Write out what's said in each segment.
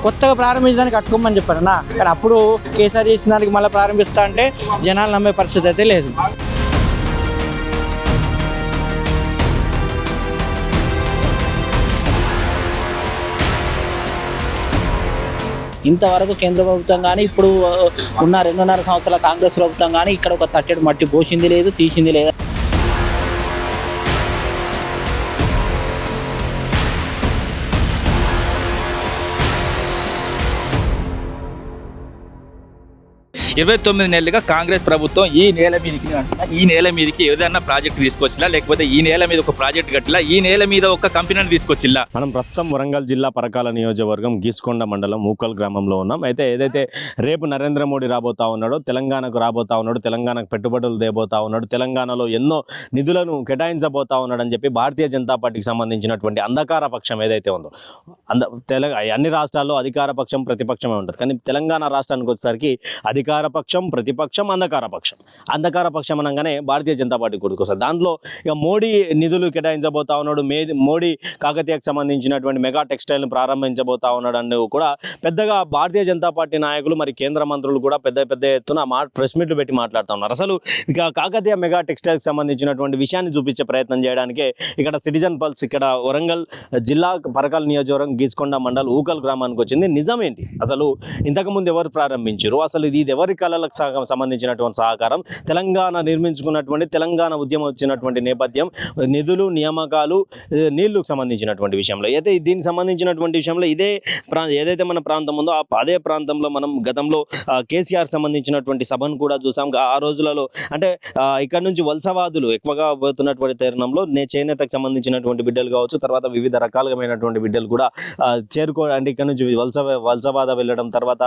కొత్తగా ప్రారంభించడానికి కట్టుకోమని చెప్పారు నా, కానీ అప్పుడు కేసీఆర్ చేసిన దానికి మళ్ళీ ప్రారంభిస్తా అంటే జనాలు నమ్మే పరిస్థితి అయితే లేదు. ఇంతవరకు కేంద్ర ప్రభుత్వం కానీ ఇప్పుడు ఉన్న 2.5 సంవత్సరాల కాంగ్రెస్ ప్రభుత్వం కానీ ఇక్కడ ఒక తట్టెడు మట్టి పోసింది లేదు, తీసింది లేదు. ఇరవై 9 నెలలుగా కాంగ్రెస్ ప్రభుత్వం ఈ నేల మీదకి ఏదైనా ప్రాజెక్ట్ తీసుకొచ్చిలా, లేకపోతే ఈ నేల మీద ఒక ప్రాజెక్ట్ కట్టిలా, ఈ నేల మీద ఒక కంపెనీని తీసుకొచ్చిలా. మనం ప్రస్తుతం వరంగల్ జిల్లా పరకాల నియోజకవర్గం గీసుకొండ మండలం మూకల్ గ్రామంలో ఉన్నాం. అయితే ఏదైతే రేపు నరేంద్ర మోడీ రాబోతా ఉన్నాడో, తెలంగాణకు రాబోతా ఉన్నాడు, తెలంగాణకు పెట్టుబడులు దేబోతా ఉన్నాడు, తెలంగాణలో ఎన్నో నిధులను కేటాయించబోతా ఉన్నాడు అని చెప్పి భారతీయ జనతా పార్టీకి సంబంధించినటువంటి అంధకార పక్షం ఏదైతే ఉందో, అన్ని రాష్ట్రాల్లో అధికార పక్షం ప్రతిపక్షమే ఉంటుంది. కానీ తెలంగాణ రాష్ట్రానికి వచ్చేసరికి అధికార పక్షం ప్రతిపక్షం అంధకార పక్షం అనగానే భారతీయ జనతా పార్టీ కొడుకొస్తారు. దాంట్లో ఇక మోడీ నిధులు కేటాయించబోతా ఉన్నాడు, మోడీ కాకతీయకు సంబంధించినటువంటి మెగా టెక్స్టైల్ని ప్రారంభించబోతా ఉన్నాడు అని కూడా పెద్దగా భారతీయ జనతా పార్టీ నాయకులు మరి కేంద్ర మంత్రులు కూడా పెద్ద ఎత్తున ప్రెస్ మీట్లు పెట్టి మాట్లాడుతూ ఉన్నారు. అసలు ఇక కాకతీయ మెగా టెక్స్టైల్కి సంబంధించినటువంటి విషయాన్ని చూపించే ప్రయత్నం చేయడానికే ఇక్కడ సిటిజన్ పల్స్ ఇక్కడ వరంగల్ జిల్లా పరకాల నియోజకవర్గం గీసుకొండ మండల్ ఊకల్ గ్రామానికి వచ్చింది. నిజమేంటి, అసలు ఇంతకుముందు ఎవరు ప్రారంభించారు, అసలు ఇది ఎవరి కళలకు సంబంధించినటువంటి సహకారం, తెలంగాణ నిర్మించుకున్నటువంటి తెలంగాణ ఉద్యమం వచ్చినటువంటి నేపథ్యం, నిధులు నియామకాలు నీళ్లకు సంబంధించినటువంటి విషయంలో అయితే దీనికి సంబంధించినటువంటి విషయంలో ఏదైతే మన ప్రాంతం ఉందో అదే ప్రాంతంలో మనం గతంలో కేసీఆర్ సంబంధించినటువంటి సభను కూడా చూసాం. ఆ రోజులలో అంటే ఇక్కడ నుంచి వలసవాదులు ఎక్కువగా పోతున్నటువంటి తరుణంలో చేనేతకు సంబంధించినటువంటి బిడ్డలు కావచ్చు, తర్వాత వివిధ రకాలమైనటువంటి బిడ్డలు కూడా చేరుకోవడానికి ఇక్కడ నుంచి వలసవాద వెళ్ళడం, తర్వాత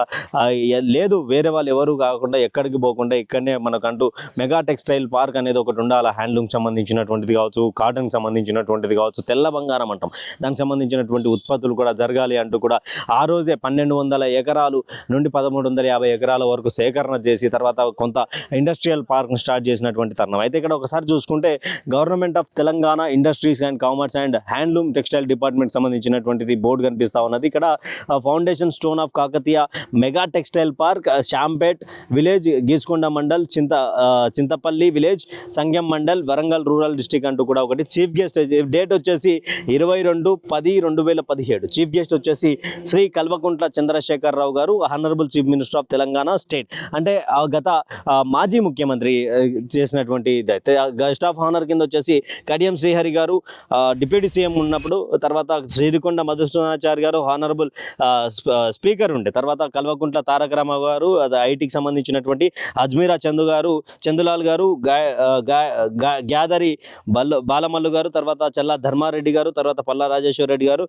లేదు వేరే వాళ్ళు ఎవరు కాకుండా ఎక్కడికి పోకుండా ఇక్కడనే మనకంటూ మెగా టెక్స్టైల్ పార్క్ అనేది ఒకటి ఉండాలి. హ్యాండ్లూమ్కి సంబంధించినటువంటిది కావచ్చు, కాటన్కి సంబంధించినటువంటిది కావచ్చు, తెల్ల బంగారం అంటాం, దానికి సంబంధించినటువంటి ఉత్పత్తులు కూడా జరగాలి అంటూ కూడా ఆ రోజే 1200 ఎకరాలు నుండి 1350 ఎకరాల వరకు సేకరణ చేసి తర్వాత కొంత ఇండస్ట్రియల్ పార్క్ను స్టార్ట్ చేసినటువంటి తరుణం. అయితే ఇక్కడ ఒకసారి చూసుకుంటే government of Telangana industries and commerce and handloom textile department సంబంధించినటువంటిది బోర్డు కనిపిస్తూ ఉన్నది. ఇక్కడ foundation stone of Kakatiya mega textile park, Shampet village, Geesukonda mandal, Chintapalli village, Sangem mandal, Warangal rural district అంటూ కూడా ఒకటి. చీఫ్ గెస్ట్ డేట్ వచ్చేసి 22/10/2017. చీఫ్ గెస్ట్ వచ్చేసి శ్రీ కల్వకుంట్ల చంద్రశేఖరరావు గారు, honourable chief minister of Telangana state. అంటే గత మాజీ ముఖ్యమంత్రి చేసినటువంటి ఇదైతే గెస్ట్ ఆఫ్ హానర్ కింద వచ్చేసి కడియం శ్రీహరి గారు డిప్యూటీ సీఎం ఉన్నప్పుడు, తర్వాత శ్రీరికొండ మధుసూదనాచారి గారు హానరబుల్ స్పీకర్ ఉండే, తర్వాత కల్వకుంట్ల తారక రామారావు గారు ఐటీకి సంబంధించినటువంటి అజ్మీరా చందులాల్ గారు, గ్యాదరి బాలమల్లు గారు, తర్వాత చల్లా ధర్మారెడ్డి గారు, తర్వాత పల్లా రాజేశ్వర రెడ్డి గారు.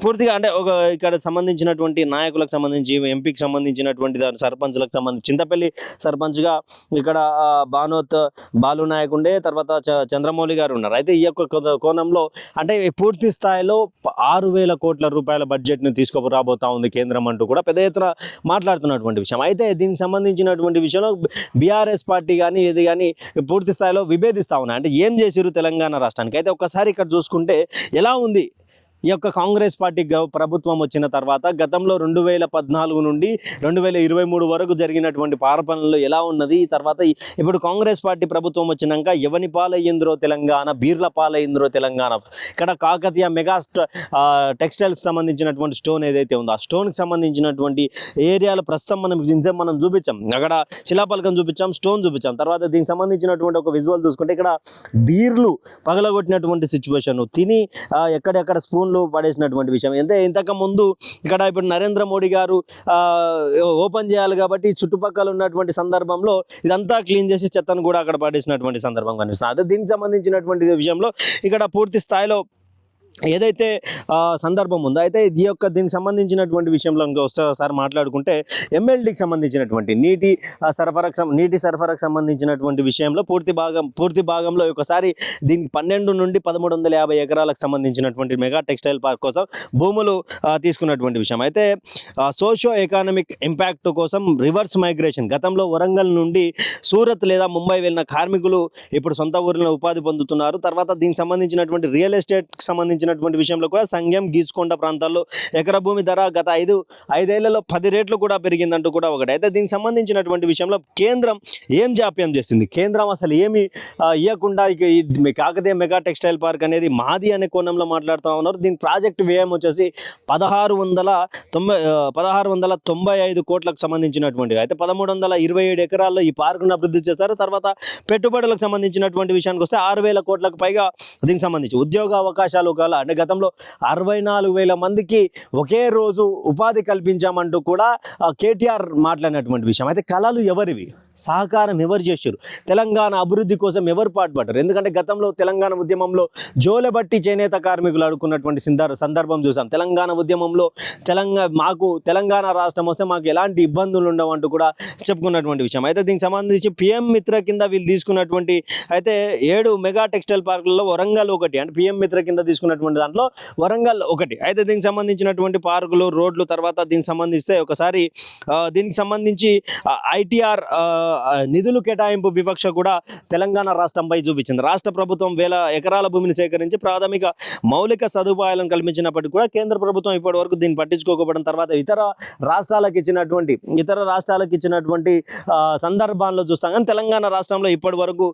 పూర్తిగా అంటే ఒక ఇక్కడ సంబంధించినటువంటి నాయకులకు సంబంధించి, ఎంపీకి సంబంధించినటువంటి సర్పంచ్లకు సంబంధించి చింతపల్లి సర్పంచ్గా ఇక్కడ బాలు నాయక్ ఉండే, తర్వాత చంద్రమౌళి గారు ఉన్నారు. అయితే ఈ యొక్క కోణంలో అంటే పూర్తి స్థాయిలో 6,000 కోట్ల రూపాయల బడ్జెట్ను తీసుకురాబోతా ఉంది కేంద్రం అంటూ కూడా పెద్ద ఎత్తున మాట్లాడుతున్నటువంటి విషయం. అయితే దీనికి సంబంధించినటువంటి విషయంలో బీఆర్ఎస్ పార్టీ కానీ ఇది కానీ పూర్తి స్థాయిలో విభేదిస్తూ ఉన్నాయి. అంటే ఏం చేసిరు తెలంగాణ రాష్ట్రానికి. అయితే ఒక్కసారి ఇక్కడ చూసుకుంటే ఎలా ఉంది ఈ యొక్క కాంగ్రెస్ పార్టీ ప్రభుత్వం వచ్చిన తర్వాత గతంలో 2014 నుండి 2023 వరకు జరిగినటువంటి పాలనలో ఎలా ఉన్నది, తర్వాత ఇప్పుడు కాంగ్రెస్ పార్టీ ప్రభుత్వం వచ్చినాక ఎవని పాలయ్యింద్రో తెలంగాణ, బీర్ల పాలయ్యింద్రో తెలంగాణ. ఇక్కడ కాకతీయ మెగా టెక్స్టైల్కి సంబంధించినటువంటి స్టోన్ ఏదైతే ఉందో ఆ స్టోన్కి సంబంధించినటువంటి ఏరియాలు ప్రస్తుతం మనం చూపించాం. అక్కడ శిలాపలకం చూపించాం, స్టోన్ చూపించాం. తర్వాత దీనికి సంబంధించినటువంటి ఒక విజువల్ చూసుకుంటే ఇక్కడ బీర్లు పగలగొట్టినటువంటి సిచ్యువేషన్, తిని ఎక్కడెక్కడ స్పూన్ పడేసినటువంటి విషయం. ఇంతకు ముందు ఇక్కడ ఇప్పుడు నరేంద్ర మోడీ గారు ఓపెన్ చేయాలి కాబట్టి చుట్టుపక్కల ఉన్నటువంటి సందర్భంలో ఇదంతా క్లీన్ చేసి చెత్తను కూడా అక్కడ పడేసినటువంటి సందర్భం కనిపిస్తుంది. అదే దీనికి సంబంధించినటువంటి విషయంలో ఇక్కడ పూర్తి స్థాయిలో ఏదైతే సందర్భం ఉందో అయితే దీనికి సంబంధించినటువంటి విషయంలో ఒకసారి మాట్లాడుకుంటే ఎమ్మెల్డీకి సంబంధించినటువంటి నీటి సరఫరాకు సంబంధించినటువంటి విషయంలో పూర్తి భాగంలో ఒకసారి దీనికి 12 నుండి 1350 ఎకరాలకు సంబంధించినటువంటి మెగా టెక్స్టైల్ పార్క్ కోసం భూములు తీసుకున్నటువంటి విషయం. అయితే సోషియో ఎకానమిక్ ఇంపాక్ట్ కోసం రివర్స్ మైగ్రేషన్, గతంలో వరంగల్ నుండి సూరత్ లేదా ముంబై వెళ్ళిన కార్మికులు ఇప్పుడు సొంత ఊరిలో ఉపాధి పొందుతున్నారు. తర్వాత దీనికి సంబంధించినటువంటి రియల్ ఎస్టేట్కి సంబంధించిన సంబంధించినటువంటి విషయంలో కూడా సంఘం గీసుకొండ ప్రాంతాల్లో ఎకరా భూమి ధర గత ఐదేళ్లలో 10 రెట్లు కూడా పెరిగిందంటూ కూడా ఒకటి. అయితే దీనికి సంబంధించినటువంటి విషయంలో కేంద్రం ఏం జాప్యం చేసింది, కేంద్రం అసలు ఏమి ఇవ్వకుండా ఇక ఈ కాకతీయ మెగా టెక్స్టైల్ పార్క్ అనేది మాది అనే కోణంలో మాట్లాడుతూ ఉన్నారు. దీని ప్రాజెక్టు వ్యయం వచ్చేసి 1695 కోట్లకు సంబంధించినటువంటి. అయితే 1327 ఎకరాల్లో ఈ పార్కును అభివృద్ధి చేశారు. తర్వాత పెట్టుబడులకు సంబంధించినటువంటి విషయానికి వస్తే 6,000 కోట్లకు పైగా దీనికి సంబంధించి ఉద్యోగ అవకాశాలు కల అంటే గతంలో 64,000 మందికి ఒకే రోజు ఉపాధి కల్పించామంటూ కూడా కేటీఆర్ మాట్లాడినటువంటి విషయం. అయితే కళలు ఎవరివి, సహకారం ఎవరు చేశారు, తెలంగాణ అభివృద్ధి కోసం ఎవరు పాటుపడ్డారు? ఎందుకంటే గతంలో తెలంగాణ ఉద్యమంలో జోలెబట్టి చేనేత కార్మికులు అడుక్కున్నటువంటి సందర్భం చూసాం. తెలంగాణ ఉద్యమంలో తెలంగాణ రాష్ట్రం వస్తే మాకు ఎలాంటి ఇబ్బందులు ఉండవు అంటూ కూడా చెప్పుకున్నటువంటి విషయం. అయితే దీనికి సంబంధించి పిఎం మిత్ర కింద వీళ్ళు తీసుకున్నటువంటి అయితే 7 మెగా టెక్స్టైల్ పార్కులలో వరంగల్ ఒకటి, అంటే పిఎం మిత్ర కింద తీసుకున్నటువంటి దాంట్లో వరంగల్ ఒకటి. అయితే దీనికి సంబంధించినటువంటి పార్కులు, రోడ్లు, తర్వాత దీనికి సంబంధిస్తే ఒకసారి దీనికి సంబంధించి ఐటీఆర్ నిధులు కేటాయింపు వివక్ష కూడా తెలంగాణ రాష్ట్రంపై చూపించింది. రాష్ట్ర ప్రభుత్వం 1000 ఎకరాల భూమిని సేకరించి ప్రాథమిక మౌలిక సదుపాయాలను కల్పించినప్పటికీ కూడా కేంద్ర ప్రభుత్వం ఇప్పటి వరకు దీన్ని పట్టించుకోకపోవడం, తర్వాత ఇతర రాష్ట్రాలకు ఇచ్చినటువంటి సందర్భాల్లో చూస్తాం. కానీ తెలంగాణ రాష్ట్రంలో ఇప్పటి వరకు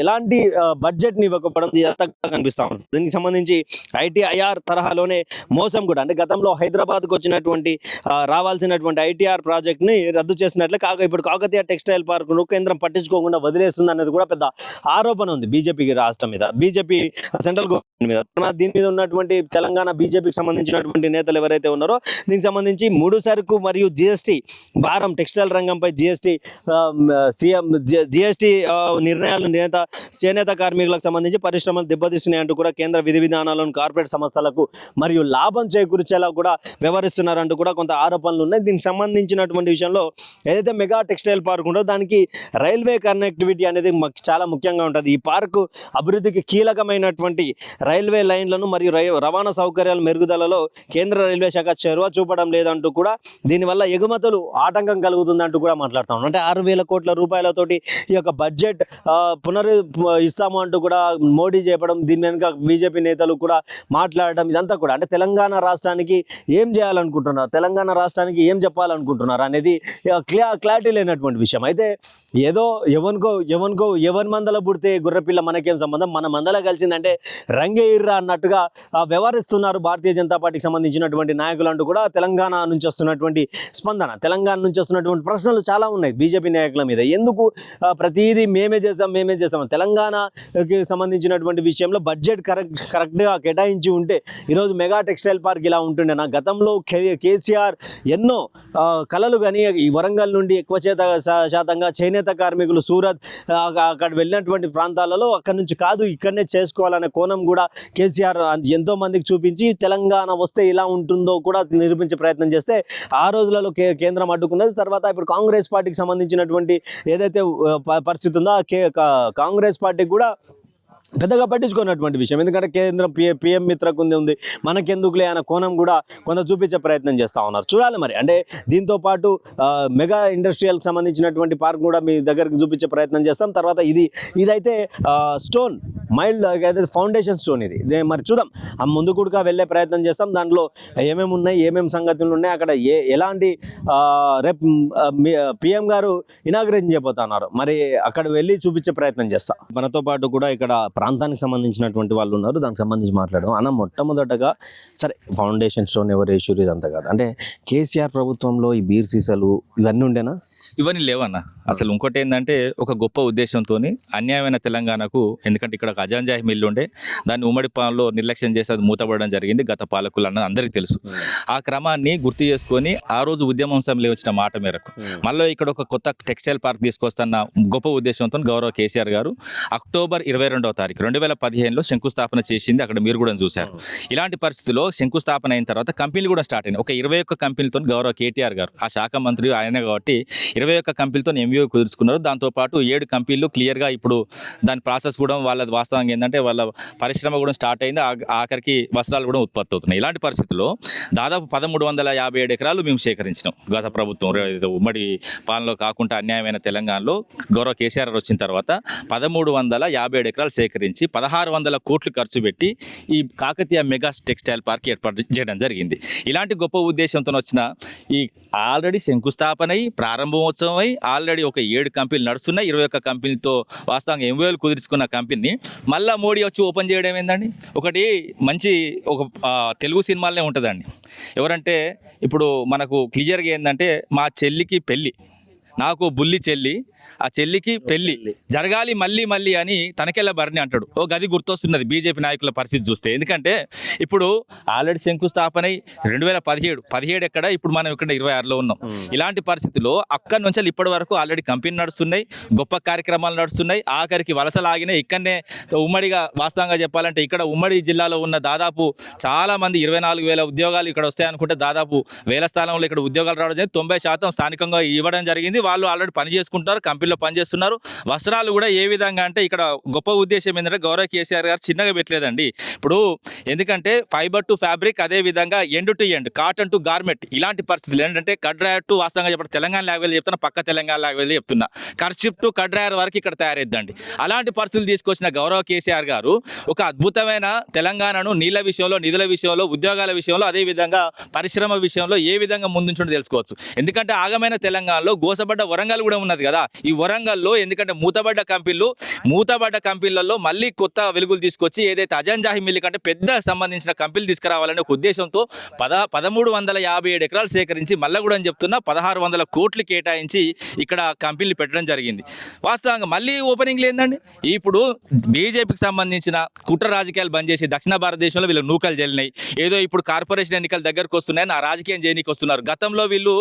ఎలాంటి బడ్జెట్ని ఇవ్వకపోవడం కనిపిస్తా ఉంటుంది. దీనికి సంబంధించి ఐటీఐఆర్ తరహాలోనే మోసం కూడా, అంటే గతంలో హైదరాబాద్కు వచ్చినటువంటి రావాల్సినటువంటి ఐటీఆర్ ప్రాజెక్ట్ని రద్దు చేసినట్లే ఇప్పుడు కాకతీయ టెక్స్టైల్ పార్కును కేంద్రం పట్టించుకోకుండా వదిలేస్తుంది అనేది కూడా పెద్ద ఆరోపణ ఉంది బీజేపీకి రాష్ట్రం మీద, బీజేపీ సెంట్రల్ గవర్నమెంట్ మీద. దీని మీద ఉన్నటువంటి తెలంగాణ బీజేపీకి సంబంధించినటువంటి నేతలు ఎవరైతే ఉన్నారో దీనికి సంబంధించి ముడి సరుకు మరియు జిఎస్టీ భారం, టెక్స్టైల్ రంగంపై జిఎస్టీ నిర్ణయాలు చేనేత కార్మికులకు సంబంధించి పరిశ్రమలు దెబ్బతీస్తున్నాయంటూ కూడా కేంద్ర విధి విధానాలను కార్పొరేట్ సంస్థలకు మరియు లాభం చేకూర్చేలా కూడా వ్యవహరిస్తున్నారంటూ కూడా కొంత ఆరోపణలు ఉన్నాయి. దీనికి సంబంధించినటువంటి విషయంలో ఏదైతే మెగా టెక్స్టైల్ పార్క్ ఉందో దానికి రైల్వే కనెక్టివిటీ అనేది చాలా ముఖ్యంగా ఉంటుంది. ఈ పార్కు అభివృద్ధికి కీలకమైనటువంటి రైల్వే లైన్లను మరియు రవాణా సౌకర్యాల మెరుగుదలలో కేంద్ర రైల్వే శాఖ చొరవ చూపడం లేదంటూ కూడా దీనివల్ల ఎగుమతులు ఆటంకం కలుగుతుందంటూ కూడా మాట్లాడుతూ ఉన్నాం. అంటే 6,000 కోట్ల రూపాయలతోటి ఈ యొక్క బడ్జెట్ ఇస్తాము అంటూ కూడా మోడీ చెప్పడం, దీని వెనుక బీజేపీ నేతలు కూడా మాట్లాడడం, ఇదంతా కూడా అంటే తెలంగాణ రాష్ట్రానికి ఏం చేయాలనుకుంటున్నారు, తెలంగాణ రాష్ట్రానికి ఏం చెప్పాలనుకుంటున్నారు అనేది క్లారిటీ లేనటువంటి విషయం. అయితే ఏదో ఎవరి మందల పుడితే గుర్రపిల్ల మనకేం సంబంధం, మన మందల కలిసిందంటే రంగే ఇర్రా అన్నట్టుగా వ్యవహరిస్తున్నారు భారతీయ జనతా పార్టీకి సంబంధించినటువంటి నాయకులు అంటూ కూడా తెలంగాణ నుంచి వస్తున్నటువంటి స్పందన, తెలంగాణ నుంచి వస్తున్నటువంటి ప్రశ్నలు చాలా ఉన్నాయి బీజేపీ నాయకుల మీద. ఎందుకు ప్రతిదీ మేమే చేసాం తెలంగాణకి సంబంధించినటువంటి విషయంలో బడ్జెట్ కరెక్ట్గా కేటాయించి ఉంటే ఈరోజు మెగా టెక్స్టైల్ పార్క్ ఇలా ఉంటుండే. నా గతంలో కేసీఆర్ ఎన్నో కళలు కానీ ఈ వరంగల్ నుండి ఎక్కువ శాతంగా చేనేత కార్మికులు సూరత్ అక్కడ వెళ్ళినటువంటి ప్రాంతాలలో అక్కడి నుంచి కాదు ఇక్కడనే చేసుకోవాలనే కోణం కూడా కేసీఆర్ ఎంతో మందికి చూపించి తెలంగాణ వస్తే ఇలా ఉంటుందో కూడా నిరూపించే ప్రయత్నం చేస్తే ఆ రోజులలో కేంద్రం అడ్డుకున్నది. తర్వాత ఇప్పుడు కాంగ్రెస్ పార్టీకి సంబంధించినటువంటి ఏదైతే పరిస్థితి ఉందో కాంగ్రెస్ పార్టీ కూడా పెద్దగా పట్టించుకున్నటువంటి విషయం. ఎందుకంటే కేంద్రం పిఎం మిత్రకు ఉంది, మనకెందుకులే అనే కోణం కూడా కొంత చూపించే ప్రయత్నం చేస్తూ ఉన్నారు. చూడాలి మరి. అంటే దీంతో పాటు మెగా ఇండస్ట్రియల్కి సంబంధించినటువంటి పార్క్ కూడా మీ దగ్గరికి చూపించే ప్రయత్నం చేస్తాం. తర్వాత ఇదైతే స్టోన్ మైల్డ్ అయితే ఫౌండేషన్ స్టోన్ ఇది మరి చూద్దాం, ముందు కూడా వెళ్ళే ప్రయత్నం చేస్తాం. దాంట్లో ఏమేమి ఉన్నాయి, ఏమేమి సంగతులు ఉన్నాయి, అక్కడ ఎలాంటి రేపు పిఎం గారు ఇనాగ్రేషన్ చేయబోతున్నారు, మరి అక్కడ వెళ్ళి చూపించే ప్రయత్నం చేస్తాం. మనతో పాటు కూడా ఇక్కడ ప్రాంతానికి సంబంధించినటువంటి వాళ్ళు ఉన్నారు, దానికి సంబంధించి మాట్లాడడం. అన్న మొట్టమొదటగా సరే ఫౌండేషన్ స్టోన్ ఎవరు వేసారు ఇదంతా కాదు, అంటే కేసీఆర్ ప్రభుత్వంలో ఈ బీర్ సీసాలు ఇవన్నీ ఉండేనా? ఇవన్నీ లేవన్న. అసలు ఇంకోటి ఏంటంటే ఒక గొప్ప ఉద్దేశంతో అన్యాయమైన తెలంగాణకు, ఎందుకంటే ఇక్కడ ఒక అజాంజాహి మిల్లు ఉండే, దాన్ని ఉమ్మడి పాలనలో నిర్లక్ష్యం చేసి అది మూతపడడం జరిగింది గత పాలకులు అన్నది అందరికీ తెలుసు. ఆ క్రమాన్ని గుర్తు చేసుకొని ఆ రోజు ఉద్యమం సమయంలో వచ్చిన మాట మేరకు మళ్ళీ ఇక్కడ ఒక కొత్త టెక్స్టైల్ పార్క్ తీసుకొస్తున్న గొప్ప ఉద్దేశంతో గౌరవ కేసీఆర్ గారు అక్టోబర్ 22వ తారీఖు 2015లో శంకుస్థాపన చేసింది. అక్కడ మీరు కూడా చూశారు. ఇలాంటి పరిస్థితుల్లో శంకుస్థాపన అయిన తర్వాత కంపెనీలు కూడా స్టార్ట్ అయినాయి. ఒక 21 కంపెనీలతో గౌరవ కేటీఆర్ గారు ఆ శాఖ మంత్రి ఆయన కాబట్టి 21 కంపెనీలతో ఎంఓయూ కుదుర్చుకున్నారు. దాంతోపాటు 7 కంపెనీలు క్లియర్గా ఇప్పుడు దాని ప్రాసెస్ కూడా వాళ్ళది వాస్తవంగా ఏంటంటే వాళ్ళ పరిశ్రమ కూడా స్టార్ట్ అయింది. ఆఖరికి వస్త్రాలు కూడా ఉత్పత్తి అవుతున్నాయి. ఇలాంటి పరిస్థితుల్లో దాదాపు 1357 ఎకరాలు మేము సేకరించినాం గత ప్రభుత్వం ఉమ్మడి పాలనలో కాకుండా అన్యాయమైన తెలంగాణలో గౌరవ కేసీఆర్ వచ్చిన తర్వాత 1357 ఎకరాలు సేకరించి 1600 కోట్లు ఖర్చు పెట్టి ఈ కాకతీయ మెగా టెక్స్టైల్ పార్క్ ఏర్పాటు చేయడం జరిగింది. ఇలాంటి గొప్ప ఉద్దేశంతో వచ్చిన ఈ ఆల్రెడీ శంకుస్థాపన అయి ప్రారంభోత్సవం అయి ఆల్రెడీ ఒక 7 కంపెనీలు నడుస్తున్నాయి. 21 కంపెనీలతో వాస్తవంగా ఎంఓయూలు కుదుర్చుకున్న కంపెనీని మళ్ళా మోడీ వచ్చి ఓపెన్ చేయడం ఏందండి? ఒకటి మంచి ఒక తెలుగు సినిమాలనే ఉంటుందండి. ఎవరంటే ఇప్పుడు మనకు క్లియర్గా ఏంటంటే మా చెల్లికి పెళ్ళి, నాకు బుల్లి చెల్లి, ఆ చెల్లికి పెళ్ళి జరగాలి మళ్ళీ మళ్ళీ అని తనకెళ్ళ భరణి అంటాడు. ఓ గది గుర్తొస్తున్నది బీజేపీ నాయకుల పరిస్థితి చూస్తే. ఎందుకంటే ఇప్పుడు ఆల్రెడీ శంకుస్థాపన 2017 ఎక్కడ, ఇప్పుడు మనం ఇక్కడ 26లో ఉన్నాం. ఇలాంటి పరిస్థితుల్లో అక్కడి నుంచి ఇప్పటి వరకు ఆల్రెడీ కంపెనీ నడుస్తున్నాయి, గొప్ప కార్యక్రమాలు నడుస్తున్నాయి. ఆఖరికి వలసలాగినాయి. ఇక్కడనే ఉమ్మడిగా వాస్తవంగా చెప్పాలంటే ఇక్కడ ఉమ్మడి జిల్లాలో ఉన్న దాదాపు చాలా మంది 24,000 ఉద్యోగాలు ఇక్కడ వస్తాయనుకుంటే దాదాపు 1000 స్థానంలో ఇక్కడ ఉద్యోగాలు రావడం జరిగింది. 90% స్థానికంగా ఇవ్వడం జరిగింది. వాళ్ళు ఆల్రెడీ పని చేసుకుంటారు, కంపెనీలో పనిచేస్తున్నారు. వస్త్రాలు కూడా ఏ విధంగా అంటే ఇక్కడ గొప్ప ఉద్దేశం ఏంటంటే గౌరవ కేసీఆర్ గారు చిన్నగా పెట్టలేదండి. ఇప్పుడు ఎందుకంటే ఫైబర్ టు ఫ్యాబ్రిక్, అదే విధంగా end to end, cotton to garment, ఇలాంటి పరిస్థితులు ఏంటంటే కడ్రాయర్ టు వాస్తవంగా చెప్పండి తెలంగాణ లాంగ్వేజ్ చెప్తున్నా, పక్క తెలంగాణ లాంగ్వేజ్ చెప్తున్నా, కర్చిప్ టు కడ్రాయర్ వరకు ఇక్కడ తయారైద్దండి. అలాంటి పరిస్థితులు తీసుకొచ్చిన గౌరవ కేసీఆర్ గారు ఒక అద్భుతమైన తెలంగాణను నీళ్ళ విషయంలో, నిధుల విషయంలో, ఉద్యోగాల విషయంలో, అదే విధంగా పరిశ్రమ విషయంలో ఏ విధంగా ముందుంటుందో తెలుసుకోవచ్చు. ఎందుకంటే ఆగమైన తెలంగాణలో గోసబడ్డ వరంగల్ కూడా ఉన్నది కదా. ఈ వరంగల్లో ఎందుకంటే మూతబడ్డ కంపెనీలలో మళ్ళీ కొత్త వెలుగులు తీసుకొచ్చి ఏదైతే అజంజాహి మిల్లు కంటే పెద్ద సంబంధించిన కంపెనీలు తీసుకురావాలనే ఒక ఉద్దేశంతో 1357 ఎకరాలు సేకరించి మళ్ళీ కూడా అని చెప్తున్నా 1600 కోట్లు కేటాయించి ఇక్కడ కంపెనీలు పెట్టడం జరిగింది. వాస్తవంగా మళ్ళీ ఓపెనింగ్లు ఏందండి? ఇప్పుడు బీజేపీకి సంబంధించిన కుట్ర రాజకీయాలు బంద్ చేసి దక్షిణ భారతదేశంలో వీళ్ళు నూకలు జల్లినాయి. ఏదో ఇప్పుడు కార్పొరేషన్ ఎన్నికలు దగ్గరకు వస్తున్నాయని ఆ రాజకీయం చేయనీకి వస్తున్నారు. గతంలో వీళ్ళు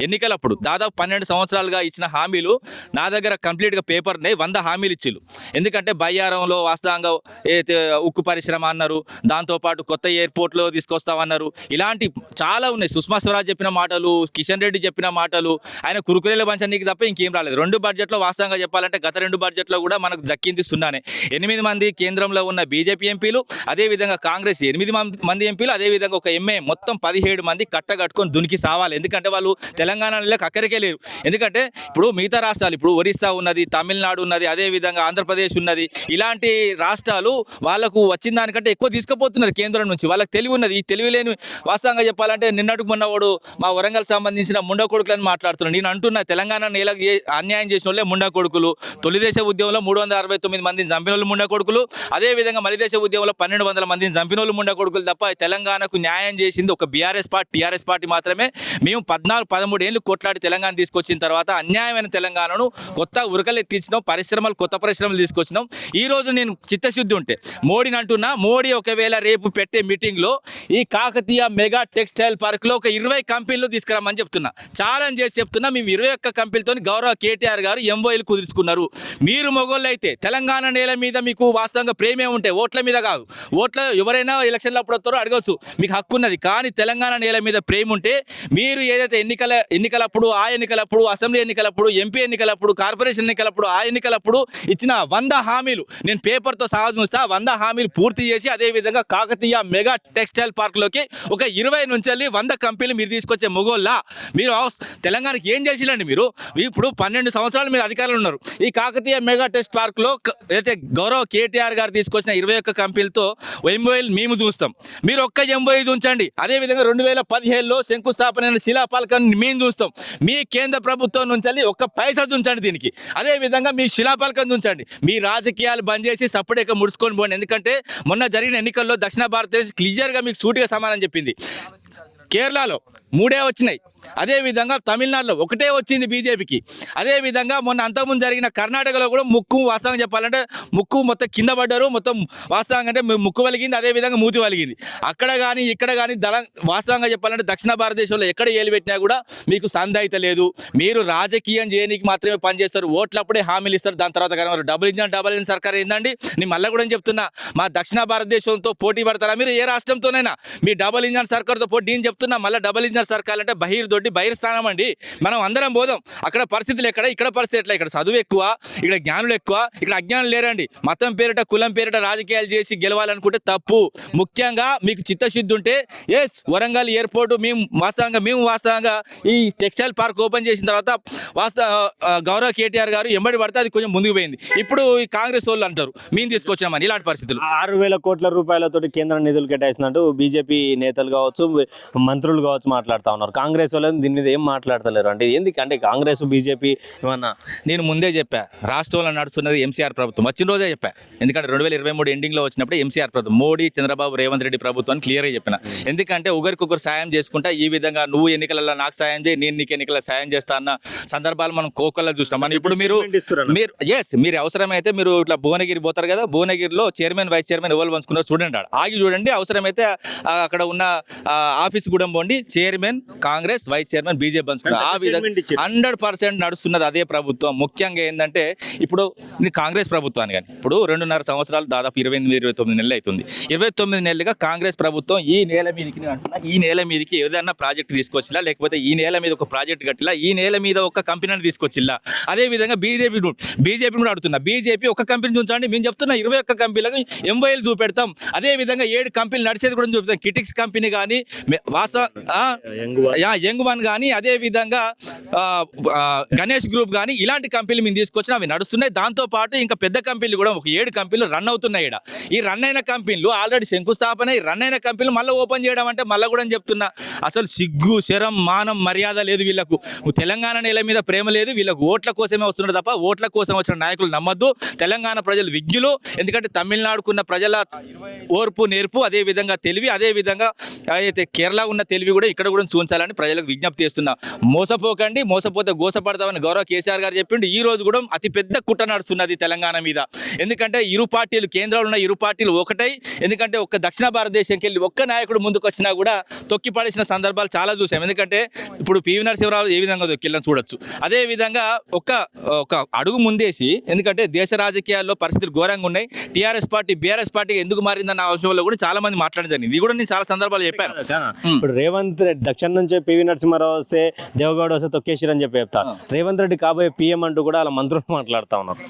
ఎన్నికలప్పుడు దాదాపు 12 సంవత్సరాలుగా ఇచ్చిన హామీలు నా దగ్గర కంప్లీట్గా పేపర్ ఉన్నాయి. 100 హామీలు ఇచ్చిళ్ళు. ఎందుకంటే బయ్యారంలో వాస్తవంగా ఏదైతే ఉక్కు పరిశ్రమ అన్నారు, దాంతోపాటు కొత్త ఎయిర్పోర్ట్లో తీసుకొస్తామన్నారు. ఇలాంటి చాలా ఉన్నాయి. సుష్మా స్వరాజ్ చెప్పిన మాటలు, కిషన్ రెడ్డి చెప్పిన మాటలు, ఆయన కురుకురేల పంచానికి తప్ప ఇంకేం రాలేదు. 2 బడ్జెట్లో వాస్తవంగా చెప్పాలంటే గత 2 బడ్జెట్లో కూడా మనకు దక్కింది సున్నానే. 8 మంది కేంద్రంలో ఉన్న బీజేపీ ఎంపీలు, అదేవిధంగా కాంగ్రెస్ 8 మంది ఎంపీలు, అదేవిధంగా ఒక ఎంఏ, మొత్తం 17 మంది కట్టగట్టుకొని దునికి సావాలి. ఎందుకంటే వాళ్ళు తెలంగాణలో అక్కడికే లేరు. ఎందుకంటే ఇప్పుడు మిగతా రాష్ట్రాలు, ఇప్పుడు ఒరిస్సా ఉన్నది, తమిళనాడు ఉన్నది, అదేవిధంగా ఆంధ్రప్రదేశ్ ఉన్నది. ఇలాంటి రాష్ట్రాలు వాళ్ళకు వచ్చిన దానికంటే ఎక్కువ తీసుకుపోతున్నారు కేంద్రం నుంచి. వాళ్ళకి తెలివి ఉన్నది. ఈ తెలివి లేని వాస్తవంగా చెప్పాలంటే నిన్నటికి మొన్నవాడు మా వరంగల్ సంబంధించిన ముండ కొడుకులని మాట్లాడుతున్నాడు. నేను అంటున్నా తెలంగాణ నేలకు అన్యాయం చేసిన వాళ్ళే ముండ కొడుకులు. తొలిదేశ ఉద్యమంలో 369 మందిని చంపిన వాళ్ళు ముండ కొడుకులు, అదేవిధంగా మలిదేశ ఉద్యమంలో 1200 మందిని చంపిన వాళ్ళు ముండ కొడుకులు తప్ప తెలంగాణకు న్యాయం చేసింది ఒక టీఆర్ఎస్ పార్టీ మాత్రమే. మేము 13 ఏళ్ళు కొట్లాడి తెలంగాణ తీసుకొచ్చిన తర్వాత అన్యాయమైన తెలంగాణను కొత్త ఉరకలెత్తించినాం, కొత్త పరిశ్రమలు తీసుకొచ్చినాం. ఈ రోజు నేను చిత్తశుద్ధి ఉంటే మోడీని అంటున్నా, మోడీ ఒకవేళ రేపు పెట్టే మీటింగ్లో ఈ కాకతీయ మెగా టెక్స్టైల్ పార్క్లో ఒక 20 కంపెనీలు తీసుకురామని చెప్తున్నా, ఛాలెంజ్ చేసి చెప్తున్నా. మేము 21 కంపెనీలతో గౌరవ కేటీఆర్ గారు ఎంఓఏలు కుదుర్చుకున్నారు. మీరు మొగోళ్ళు అయితే తెలంగాణ నేల మీద మీకు వాస్తవంగా ప్రేమే ఉంటే, ఓట్ల మీద కాదు, ఓట్ల ఎవరైనా ఎలక్షన్లు అప్పుడు వస్తారో అడగవచ్చు, మీకు హక్కు ఉన్నది. కానీ తెలంగాణ నేల మీద ప్రేమ ఉంటే మీరు ఏదైతే ఎన్నికలప్పుడు, ఆ ఎన్నికలప్పుడు, అసెంబ్లీ ఎన్నికలప్పుడు, ఎంపీ ఎన్నికలప్పుడు, కార్పొరేషన్ ఎన్నికలప్పుడు, ఆ ఎన్నికలప్పుడు ఇచ్చిన 100 హామీలు నేను పేపర్తో సహా చూస్తా, 100 హామీలు పూర్తి చేసి అదేవిధంగా కాకతీయ మెగా టెక్స్టైల్ పార్క్లోకి ఒక 20 నుంచి 100 కంపెనీలు మీరు తీసుకొచ్చే మొగోళ్ళ మీరు తెలంగాణకి ఏం చేసిలండి? మీరు ఇప్పుడు 12 సంవత్సరాలు మీరు అధికారులు ఉన్నారు. ఈ కాకతీయ మెగా టెక్స్ పార్క్లో అయితే గౌరవ కేటీఆర్ గారు తీసుకొచ్చిన 21 కంపెనీలతో ఎంఓఏలు మేము చూస్తాం. మీరు ఒక్క ఎంఓఏ ఉంచండి. అదేవిధంగా 2017లో శంకుస్థాపన శిలాపాలకాన్ని మేము చూస్తాం. మీ కేంద్ర ప్రభుత్వం నుంచి ఒక్క పైసా ఉంచండి దీనికి. అదేవిధంగా మీ శిలాపాలకం ఉంచండి. మీ రాజకీయాలు బంద్ చేసి సపరేట్గా ముడుచుకొని పోండి. ఎందుకంటే మొన్న జరిగిన ఎన్నికల్లో దక్షిణ భారతదేశం క్లియర్గా మీకు సూటిగా సమాధానం చెప్పింది. కేరళలో 3 వచ్చినాయి, అదేవిధంగా తమిళనాడులో 1 వచ్చింది బీజేపీకి. అదేవిధంగా మొన్న అంతకుముందు జరిగిన కర్ణాటకలో కూడా ముక్కు వాస్తవంగా చెప్పాలంటే ముక్కు మొత్తం కింద పడ్డారు, మొత్తం వాస్తవంగా అంటే ముక్కు వలిగింది, అదేవిధంగా మూతి వలిగింది. అక్కడ కానీ ఇక్కడ కానీ వాస్తవంగా చెప్పాలంటే దక్షిణ భారతదేశంలో ఎక్కడ ఏలు పెట్టినా కూడా మీకు సందైత లేదు. మీరు రాజకీయం చేయడానికి మాత్రమే పనిచేస్తారు, ఓట్లప్పుడే హామీలు ఇస్తారు, దాని తర్వాత కానీ డబుల్ ఇంజిన్ సర్కార్ ఏందండి? నేను మళ్ళీ కూడా చెప్తున్నా, మా దక్షిణ భారతదేశంతో పోటీ పడతారా మీరు? ఏ రాష్ట్రంతోనైనా మీ డబుల్ ఇంజిన్ సర్కార్తో పోటీ నేను చెప్తున్నా. చెప్తున్నా మళ్ళీ డబుల్ ఇంజనీర్ సర్కార్ అంటే బహిర్ స్థానం అండి. మనం అందరం పోదాం, అక్కడ పరిస్థితులు ఎక్కడ, ఇక్కడ పరిస్థితి ఎట్లా, ఇక్కడ చదువు ఎక్కువ, ఇక్కడ జ్ఞానులు ఎక్కువ, ఇక్కడ అజ్ఞానులు లేరండి. మతం పేరిట కులం పేరిట రాజకీయాలు చేసి గెలవాలనుకుంటే తప్పు. ముఖ్యంగా మీకు చిత్తశుద్ధి ఉంటే వరంగల్ ఎయిర్పోర్ట్ మేము వాస్తవంగా ఈ టెక్స్టైల్ పార్క్ ఓపెన్ చేసిన తర్వాత గౌరవ కేటీఆర్ గారు ఎంబడి పడితే అది కొంచెం ముందుకు పోయింది. ఇప్పుడు ఈ కాంగ్రెస్ వాళ్ళు అంటారు మేము తీసుకొచ్చామని. ఇలాంటి పరిస్థితులు 6,000 కోట్ల రూపాయలతోటి కేంద్ర నిధులు కేటాయిస్తున్నట్టు బీజేపీ నేతలు కావచ్చు, మంత్రులు కావచ్చు మాట్లాడుతూ ఉన్నారు. కాంగ్రెస్ వాళ్ళు దీని మీద ఏం మాట్లాడతలేరు అంటే ఎందుకంటే కాంగ్రెస్ బీజేపీ ఏమన్నా? నేను ముందే చెప్పా, రాష్ట్రంలో నడుస్తున్నది ఎంసీఆర్ ప్రభుత్వం. వచ్చిన రోజే చెప్పా, ఎందుకంటే 2023 ఎండింగ్లో వచ్చినప్పుడు ఎంసీఆర్ ప్రభుత్వం, మోడీ, చంద్రబాబు, రేవంత్ రెడ్డి ప్రభుత్వాన్ని క్లియర్గా చెప్పిన. ఎందుకంటే ఒకరికొకరు సాయం చేసుకుంటా ఈ విధంగా నువ్వు ఎన్నికలలో నాకు సాయం చేయి, నేను నీకు ఎన్నికల సాయం చేస్తా అన్న సందర్భాలు మనం కోకల్లో చూస్తాం. మనం ఇప్పుడు మీరు అవసరమైతే మీరు ఇట్లా భువనగిరి పోతారు కదా, భువనగిరిలో చైర్మన్ వైస్ చైర్మన్ ఎవరు పంచుకున్నారు చూడండి, ఆగి చూడండి. అవసరమైతే అక్కడ ఉన్న ఆఫీస్ కూడా పోండి, chairman Congress, vice chairman BJP పంచుకున్నారు. ఆ విధంగా 100% నడుస్తున్నది అదే ప్రభుత్వం. ముఖ్యంగా ఏంటంటే ఇప్పుడు కాంగ్రెస్ ప్రభుత్వాన్ని కానీ ఇప్పుడు 2.5 సంవత్సరాలు దాదాపు 28-29 నెలలు అవుతుంది. 29 నెలలుగా కాంగ్రెస్ ప్రభుత్వం ఈ నేల మీదకి ఏదైనా ప్రాజెక్ట్ తీసుకొచ్చిలా, లేకపోతే ఈ నేల మీద ఒక ప్రాజెక్ట్ కట్టిలా, ఈ నేల మీద ఒక కంపెనీని తీసుకొచ్చిలా. అదే విధంగా బీజేపీ కూడా అడుగుతున్నా, బీజేపీ ఒక కంపెనీ చూంచండి, మేము చెప్తున్నా 21 కంపెనీలకు ఎంఓఎల్ చూపెడతాం. అదే విధంగా 7 కంపెనీలు నడిచేది కూడా చూపెడతాం. కిటిక్స్ కంపెనీ కానీ, యంగ్ వన్ కానీ, అదే విధంగా గణేష్ గ్రూప్ కానీ, ఇలాంటి కంపెనీలు మేము తీసుకొచ్చినా అవి నడుస్తున్నాయి. దాంతో పాటు ఇంకా పెద్ద కంపెనీలు కూడా ఒక 7 కంపెనీలు రన్ అవుతున్నాయి. ఈ రన్ అయిన కంపెనీలు ఆల్రెడీ శంకుస్థాపన, ఈ రన్ అయిన కంపెనీలు మళ్ళీ ఓపెన్ చేయడం అంటే మళ్ళీ కూడా చెప్తున్నా, అసలు సిగ్గు, శరం, మానం, మర్యాద లేదు వీళ్ళకు. తెలంగాణ నేల మీద ప్రేమ లేదు వీళ్ళకు. ఓట్ల కోసమే వస్తున్నారు తప్ప ఓట్ల కోసం వచ్చిన నాయకులు నమ్మద్దు. తెలంగాణ ప్రజలు విజ్ఞులు, ఎందుకంటే తమిళనాడుకున్న ప్రజల ఓర్పు, నేర్పు, అదే విధంగా తెలివి, అదే విధంగా అయితే కేరళ ఉన్న తెలివి కూడా ఇక్కడ కూడా చూంచాలని ప్రజలకు విజ్ఞప్తి చేస్తున్నా. మోసపోకండి, మోసపోతే గోసపడతామని గౌరవ కేసీఆర్ గారు చెప్పిండు. ఈ రోజు కూడా అతి పెద్ద కుట్ర నడుస్తున్నది తెలంగాణ మీద. ఎందుకంటే కేంద్రంలో ఉన్న ఇరు పార్టీలు ఒకటై, ఎందుకంటే ఒక్క దక్షిణ భారతదేశంకి వెళ్ళి ఒక్క నాయకుడు ముందుకు వచ్చినా కూడా తొక్కి పడేసిన సందర్భాలు చాలా చూసాం. ఎందుకంటే ఇప్పుడు పివి నరసింహరావు ఏ విధంగా దొక్కిళ్ళని చూడొచ్చు. అదే విధంగా ఒక అడుగు ముందేసి, ఎందుకంటే దేశ రాజకీయాల్లో పరిస్థితులు ఘోరంగా ఉన్నాయి. టీఆర్ఎస్ పార్టీ బీఆర్ఎస్ పార్టీ ఎందుకు మారిందన్న అంశంలో కూడా చాలా మంది మాట్లాడడం జరిగింది. ఇది కూడా నేను చాలా సందర్భాలు చెప్పాను. ఇప్పుడు రేవంత్ రెడ్డి దక్షిణ నుంచి పివి నరసింహారావు వస్తే, దేవగౌడ వస్తే తొక్కేసిరని చెప్పి చెప్తారు. రేవంత్ రెడ్డి కాబోయే పీఎం అంటూ కూడా అలా మంత్రులు మాట్లాడుతూ ఉన్నారు.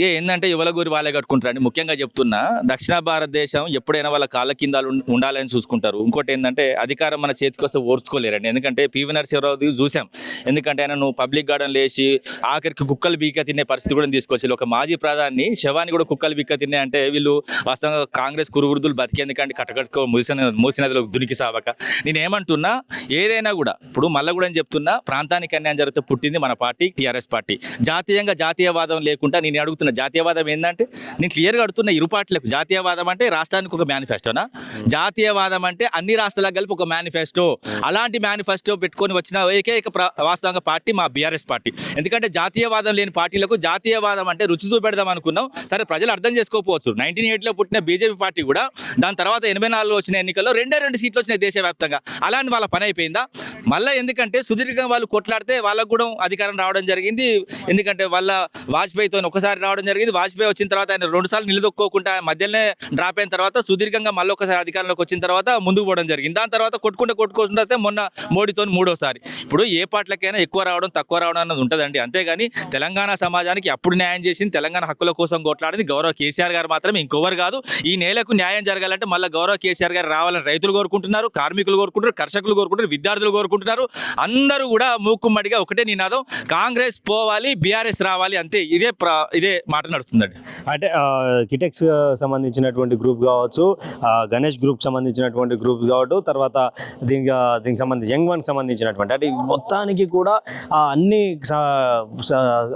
ఏంటంటే యువల గురి వాళ్ళే కట్టుకుంటారండి. ముఖ్యంగా చెప్తున్నా, దక్షిణ భారతదేశం ఎప్పుడైనా వాళ్ళ కాళ్ళ కింద ఉండాలని చూసుకుంటారు. ఇంకోటి ఏంటంటే అధికారం మన చేతికి వస్తే ఓర్చుకోలేరండి. ఎందుకంటే పివి నరసింహరావు చూసాం, ఎందుకంటే ఆయన నువ్వు పబ్లిక్ గార్డెన్ లేచి ఆఖరికి కుక్కలు బీక తినే పరిస్థితి కూడా తీసుకొచ్చి, ఒక మాజీ ప్రధాని శవాన్ని కూడా కుక్కలు బీక తినే అంటే వీళ్ళు వాస్తవంగా కాంగ్రెస్ కురుగురుదులు బతికేందుకంటే కట్టకట్టుకో మూసినదిలో దునికి సావక. నేనేమంటున్నా, ఏదైనా కూడా ఇప్పుడు మళ్ళీ కూడా చెప్తున్నా, ప్రాంతానికి అన్యాయం జరిగితే పుట్టింది మన పార్టీ టీఆర్ఎస్ పార్టీ. జాతీయవాదం లేకుండా నేను అడుగుతున్నా, జాతీయవాదం ఏంటంటే నేను క్లియర్గా అడుగుతున్నా ఇరు పార్టీలకు. జాతీయవాదం అంటే రాష్ట్రానికి ఒక మేనిఫెస్టోనా? జాతీయవాదం అంటే అన్ని రాష్ట్రాలకు కలిపి ఒక మేనిఫెస్టో. అలాంటి మేనిఫెస్టో పెట్టుకొని వచ్చిన ఏకైక వాస్తవంగా పార్టీ మా బీఆర్ఎస్ పార్టీ. ఎందుకంటే జాతీయవాదం లేని పార్టీలకు జాతీయవాదం అంటే రుచి చూపెడదాం అనుకున్నాం. సరే, ప్రజలు అర్థం చేసుకోకపోవచ్చు. 1980లో పుట్టిన బీజేపీ పార్టీ కూడా దాని తర్వాత 84లో వచ్చిన ఎన్నికల్లో 2 సీట్లు వచ్చినాయి దేశవ్యాప్తంగా. అలాంటి వాళ్ళ పని అయిపోయిందా? మళ్ళీ ఎందుకంటే సుదీర్ఘంగా వాళ్ళు కొట్లాడితే వాళ్ళకు కూడా అధికారం రావడం జరిగింది. ఎందుకంటే వాళ్ళ వాజ్పేయితో ఒకసారి రావడం జరిగింది. వాజ్పేయి వచ్చిన తర్వాత ఆయన 2 సార్లు నిలదొక్కోకుండా మధ్యలోనే డ్రాప్ అయిన తర్వాత సుదీర్ఘంగా మళ్ళీ ఒకసారి అధికారంలోకి వచ్చిన తర్వాత ముందుకు పోవడం జరిగింది. దాని తర్వాత కొట్టుకుంటే మొన్న మోడీతో 3వ సారి. ఇప్పుడు ఏ పార్టీలకైనా ఎక్కువ రావడం తక్కువ రావడం అన్నది ఉంటుందండి. అంతేగాని తెలంగాణ సమాజానికి అప్పుడు న్యాయం చేసింది, తెలంగాణ హక్కుల కోసం కొట్లాడింది గౌరవ కేసీఆర్ గారు మాత్రమే, ఇంకొవరు కాదు. ఈ నేలకు న్యాయం జరగాలంటే మళ్ళీ గౌరవ కేసీఆర్ గారు రావాలని రైతులు కోరుకుంటున్నారు, కార్మికులు కోరుకుంటున్నారు, కర్షకులు కోరుకుంటున్నారు, విద్యార్థులు కోరుకుంటున్నారు. అందరూ కూడా మూకుమ్మడిగా ఒకటే నినాదం, కాంగ్రెస్ పోవాలి, బీఆర్ఎస్ రావాలి, అంతే. ఇదే మాట నడుస్తుందండి. అంటే కిటెక్స్ సంబంధించినటువంటి గ్రూప్ కావచ్చు, గణేష్ గ్రూప్ సంబంధించినటువంటి గ్రూప్ కావచ్చు, తర్వాత దీనికి సంబంధించి యంగ్ వన్ సంబంధించినటువంటి, అంటే మొత్తానికి కూడా అన్ని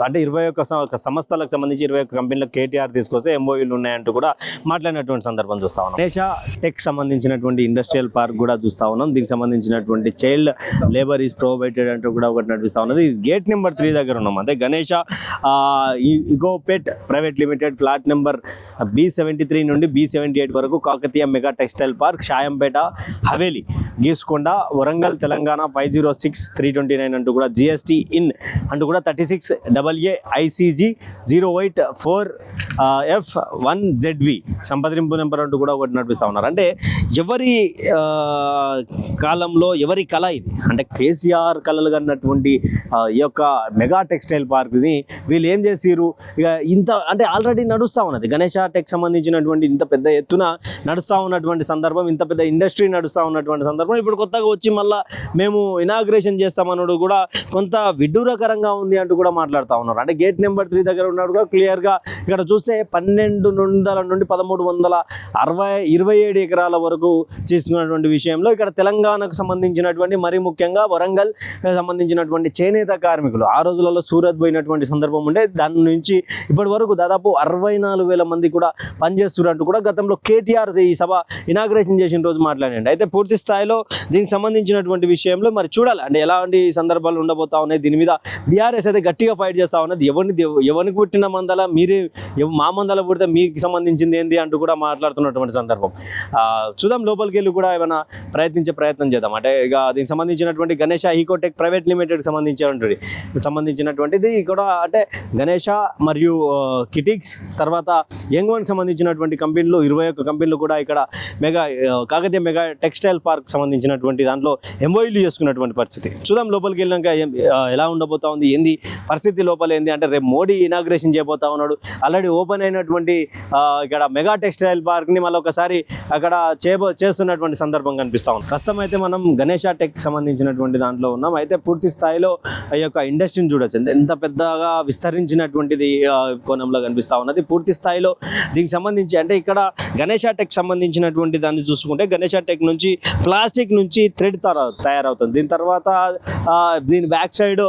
అంటే 21 సంస్థలకు సంబంధించి 21 కంపెనీలకు కేటీఆర్ తీసుకొస్తే ఎంఓయూలు ఉన్నాయంటూ కూడా మాట్లాడినటువంటి సందర్భం చూస్తా ఉన్నాం. దేశ టెక్ సంబంధించినటువంటి ఇండస్ట్రియల్ పార్క్ కూడా చూస్తా ఉన్నాం. దీనికి సంబంధించినటువంటి చైల్డ్ లేబర్ ఈజ్ ప్రొవైడెడ్ అంటూ కూడా ఒకటి నడిపిస్తా ఉన్నది. గేట్ నెంబర్ 3 దగ్గర ఉన్నాం. అదే Ganesha Ecopet private limited flat number B73 నుండి B78 వరకు Kakatiya mega textile park, Shayampeta, Haveli, Geesukonda, Warangal, Telangana 506329 అంటూ కూడా GST ఇన్ అంటూ కూడా 36AA ICG 084F1ZV సంప్రదింపు నెంబర్ అంటూ కూడా ఒకటి నడిపిస్తూ ఉన్నారు. అంటే ఎవరి కాలంలో ఎవరి కళ ఇది అంటే కేసీఆర్ కళలు కన్నటువంటి ఈ యొక్క మెగా టెక్స్టైల్ పార్క్ని వీళ్ళు ఏం చేసిరు ఇక ఇంత అంటే ఆల్రెడీ నడుస్తూ ఉన్నది గణేష టెక్ సంబంధించినటువంటి ఇంత పెద్ద ఎత్తున నడుస్తూ ఉన్నటువంటి సందర్భం, ఇంత పెద్ద ఇండస్ట్రీ నడుస్తూ ఉన్నటువంటి సందర్భం ఇప్పుడు కొత్తగా వచ్చి మళ్ళీ మేము ఇనాగ్రేషన్ చేస్తామన్నాడు కూడా కొంత విడ్డూరకరంగా ఉంది అంటూ కూడా మాట్లాడుతూ ఉన్నారు. అంటే గేట్ నెంబర్ 3 దగ్గర ఉన్నాడు కూడా క్లియర్గా ఇక్కడ చూస్తే 1200 నుండి 1327 ఎకరాల వరకు చేసుకున్నటువంటి విషయంలో ఇక్కడ తెలంగాణకు సంబంధించినటువంటి మరి ముఖ్యంగా వరంగల్ సంబంధించినటువంటి చేనేత కార్మికులు ఆ రోజులలో సూరత్ పోయినటువంటి సందర్భం ఉండే, దాని నుంచి ఇప్పటి వరకు దాదాపు 64,000 మంది కూడా పనిచేస్తున్నట్టు కూడా గతంలో కేటీఆర్ ఈ సభ ఇనాగ్రేషన్ చేసిన రోజు మాట్లాడండి. అయితే పూర్తి స్థాయిలో దీనికి సంబంధించినటువంటి విషయంలో మరి చూడాలి అంటే ఎలాంటి సందర్భాలు ఉండబోతా ఉన్నాయి. దీని మీద బీఆర్ఎస్ అయితే గట్టిగా ఫైట్ చేస్తా ఉన్నది. ఎవరికి పుట్టిన మందల మీరే మా మందల పుడితే మీకు సంబంధించింది ఏంది అంటూ కూడా మాట్లాడుతున్నటువంటి సందర్భం. చూద్దాం లోపలికి వెళ్ళి కూడా ఏమైనా ప్రయత్నం చేద్దాం. అంటే ఇక దీనికి సంబంధించినటువంటి గణేష ఈకోటెక్ ప్రైవేట్ లిమిటెడ్ సంబంధించినటువంటిది కూడా అంటే గణేష మరియు కిటిక్స్ తర్వాత యంగ్వన్ సంబంధించినటువంటి కంపెనీలు 21 కంపెనీలు కూడా ఇక్కడ కాకతీయ మెగా టెక్స్టైల్ పార్క్ సంబంధించినటువంటి దాంట్లో ఎంఓయూలు చేసుకున్నటువంటి పరిస్థితి. చూద్దాం లోపలికి వెళ్ళాక ఎలా ఉండబోతా ఉంది, ఏంది పరిస్థితి లోపల ఏంది అంటే రేపు మోడీ ఇనాగ్రేషన్ చేయబోతా ఉన్నాడు. ఆల్రెడీ ఓపెన్ అయినటువంటి ఇక్కడ మెగా టెక్స్టైల్ పార్క్ని మళ్ళీ ఒకసారి అక్కడ చేస్తున్నటువంటి సందర్భం కనిపిస్తా ఉంది. ప్రస్తుతం అయితే మనం గణేష టెక్ సంబంధించినటువంటి దాంట్లో ఉన్నాం. అయితే పూర్తి స్థాయిలో ఈ యొక్క ఇండస్ట్రీని చూడొచ్చు ఎంత పెద్దగా విస్తరించినటువంటిది కోణంలో కనిపిస్తా ఉన్నది. పూర్తి స్థాయిలో దీనికి సంబంధించి అంటే ఇక్కడ గణేష టెక్ సంబంధించినటువంటి దాన్ని చూసుకుంటే గణేష టెక్ నుంచి ప్లాస్టిక్ నుంచి థ్రెడ్ తయారవుతుంది. దీని తర్వాత దీని బ్యాక్ సైడ్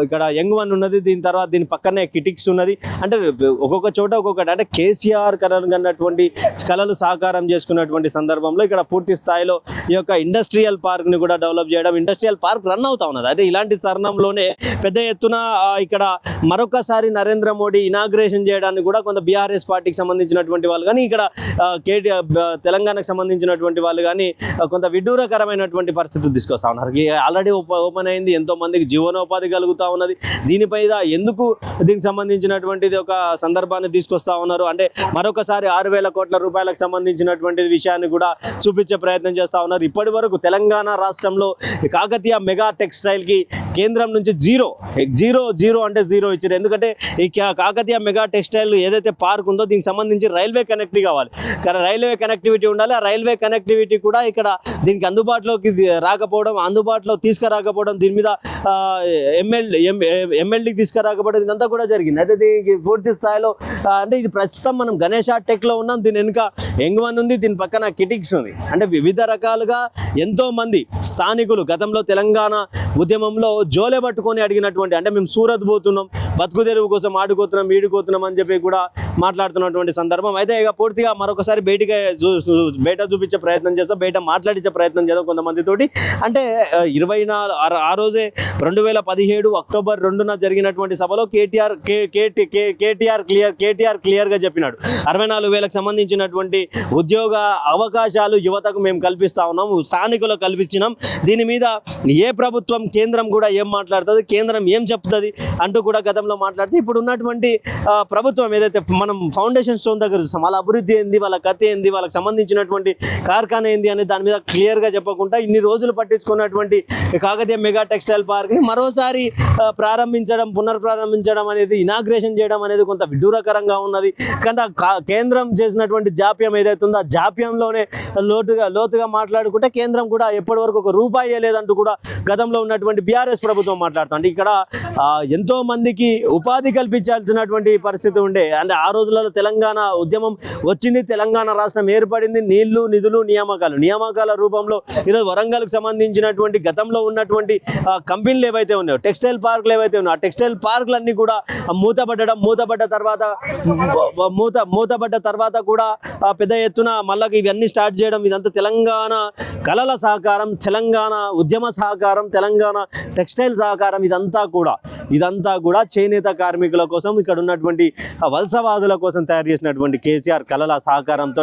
ఇక్కడ యంగ్ వన్ ఉన్నది, దీని తర్వాత దీని పక్కనే కిటిక్స్ ఉన్నది. అంటే ఒక్కొక్క చోట ఒక్కొక్కటి అంటే కేసీఆర్ కన్నటువంటి కళలు సాకారం చేసుకున్నటువంటి సందర్భంలో ఇక్కడ పూర్తి స్థాయిలో ఈ యొక్క ఇండస్ట్రియల్ పార్క్ని కూడా డెవలప్ చేయడం, ఇండస్ట్రియల్ పార్క్ రన్ అవుతా ఉన్నది. అంటే ఇలాంటి తరుణంలోనే పెద్ద ఎత్తున ఇక్కడ మరొకసారి నరేంద్ర మోడీ ఇనాగ్రేషన్ చేయడానికి కూడా కొంత బీఆర్ఎస్ పార్టీకి సంబంధించినటువంటి వాళ్ళు కానీ ఇక్కడ తెలంగాణకు సంబంధించినటువంటి వాళ్ళు కానీ కొంత విడ్డూరకరమైనటువంటి పరిస్థితులు తీసుకొస్తా ఉన్నారు. ఆల్రెడీ ఓపెన్ అయింది, ఎంతో మందికి జీవనోపాధి కలుగుతూ ఉన్నది. దీనిపై ఎందుకు దీనికి సంబంధించినటువంటిది ఒక సందర్భాన్ని తీసుకొస్తా ఉన్నారు అంటే మరొకసారి 6,000 కోట్ల రూపాయలకు సంబంధించినటువంటి విషయాన్ని కూడా చూపించే ప్రయత్నం చేస్తా ఉన్నారు. ఇప్పటి వరకు తెలంగాణ రాష్ట్రంలో కాకతీయ మెగా టెక్స్టైల్కి కేంద్రం నుంచి జీరో అంటే జీరో ఇచ్చారు. ఎందుకంటే ఈ కాకతీయ మెగా టెక్స్టైల్ ఏదైతే పార్క్ ఉందో దీనికి సంబంధించి రైల్వే కనెక్టివిటీ కావాలి, కానీ రైల్వే కనెక్టివిటీ ఉండాలి. ఆ రైల్వే కనెక్టివిటీ కూడా ఇక్కడ దీనికి అందుబాటులోకి రాకపోవడం, అందుబాటులో తీసుకురాకపోవడం, దీని మీద ఎమ్మెల్యేకి తీసుకురాకపోవడం ఇదంతా కూడా జరిగింది. అయితే దీనికి పూర్తి స్థాయిలో అంటే ఇది ప్రస్తుతం మనం గణేష టెక్లో ఉన్నాం. దీని వెనుక యంగ్ వన్ ఉంది, దీని పక్కన కిటిక్స్ ఉంది. అంటే వివిధ రకాలుగా ఎంతో మంది స్థానికులు గతంలో తెలంగాణ ఉద్యమంలో జోలే పట్టుకొని అడిగినటువంటి అంటే మేము సూరత్ పోతున్నాం, బతుకు తెరువు కోసం ఆడుకోతున్నాం ఈడుకోతున్నాం అని చెప్పి కూడా మాట్లాడుతున్నటువంటి సందర్భం. అయితే ఇక పూర్తిగా మరొకసారి బయట చూపించే ప్రయత్నం చేస్తాం, బయట మాట్లాడించే ప్రయత్నం చేద్దాం కొంతమందితోటి. అంటే 24 ఆ రోజే 2017 అక్టోబర్ 2న జరిగినటువంటి సభలో కేటీఆర్ క్లియర్గా చెప్పినాడు 64,000కు సంబంధించినటువంటి ఉద్యోగ అవకాశాలు యువతకు మేము కల్పిస్తా ఉన్నాం, స్థానికులకు కల్పించినాం. దీని మీద ఏ ప్రభుత్వం కేంద్రం కూడా ఏం మాట్లాడుతుంది, కేంద్రం ఏం చెప్తుంది అంటూ కూడా గతంలో మాట్లాడితే ఇప్పుడు ఉన్నటువంటి ప్రభుత్వం ఏదైతే మనం ఫౌండేషన్ స్టోన్ దగ్గర చూస్తాం వాళ్ళ అభివృద్ధి ఏంది, వాళ్ళ కథ ఏంది, వాళ్ళకి సంబంధించినటువంటి కార్ఖానా ఏంది అనే దాని మీద క్లియర్గా చెప్పకుండా ఇన్ని రోజులు పట్టించుకున్నటువంటి కాకతీయ మెగా టెక్స్టైల్ పార్క్ని మరోసారి పునర్ప్రారంభించడం అనేది, ఇనాగ్రేషన్ చేయడం అనేది కొంత విడ్డూరకరంగా ఉన్నది. కానీ కేంద్రం చేసినటువంటి జాప్యం ఏదైతే ఉందో ఆ జాప్యంలోనే లోతుగా మాట్లాడుకుంటే కేంద్రం కూడా ఎప్పటి వరకు ఒక రూపాయి లేదంటూ కూడా గతంలో ఉన్నటువంటి బీఆర్ఎస్ ప్రభుత్వం మాట్లాడుతుంది. ఇక్కడ ఎంతో మందికి ఉపాధి కల్పించాల్సినటువంటి పరిస్థితి ఉండే. అంటే ఆ రోజులలో తెలంగాణ ఉద్యమం వచ్చింది, తెలంగాణ రాష్ట్రం ఏర్పడింది, నీళ్లు నిధులు నియామకాల రూపంలో ఈరోజు వరంగల్కి సంబంధించినటువంటి గతంలో ఉన్నటువంటి కంపెనీలు ఏవైతే ఉన్నాయో, టెక్స్టైల్ పార్కులు ఏవైతే ఉన్నాయో ఆ టెక్స్టైల్ పార్కులన్నీ కూడా మూతపడ్డ తర్వాత కూడా పెద్ద ఎత్తున మళ్ళీ ఇవన్నీ స్టార్ట్ చేయడం, ఇదంతా తెలంగాణ కళల సహకారం, తెలంగాణ ఉద్యమ సహకారం, తెలంగాణ టెక్స్టైల్ సహకారం, ఇదంతా కూడా చేనేత కార్మికుల కోసం, ఇక్కడ ఉన్నటువంటి వలసవాసుల ఉపాధుల కోసం తయారు చేసినటువంటి కేసీఆర్ కళల సహకారంతో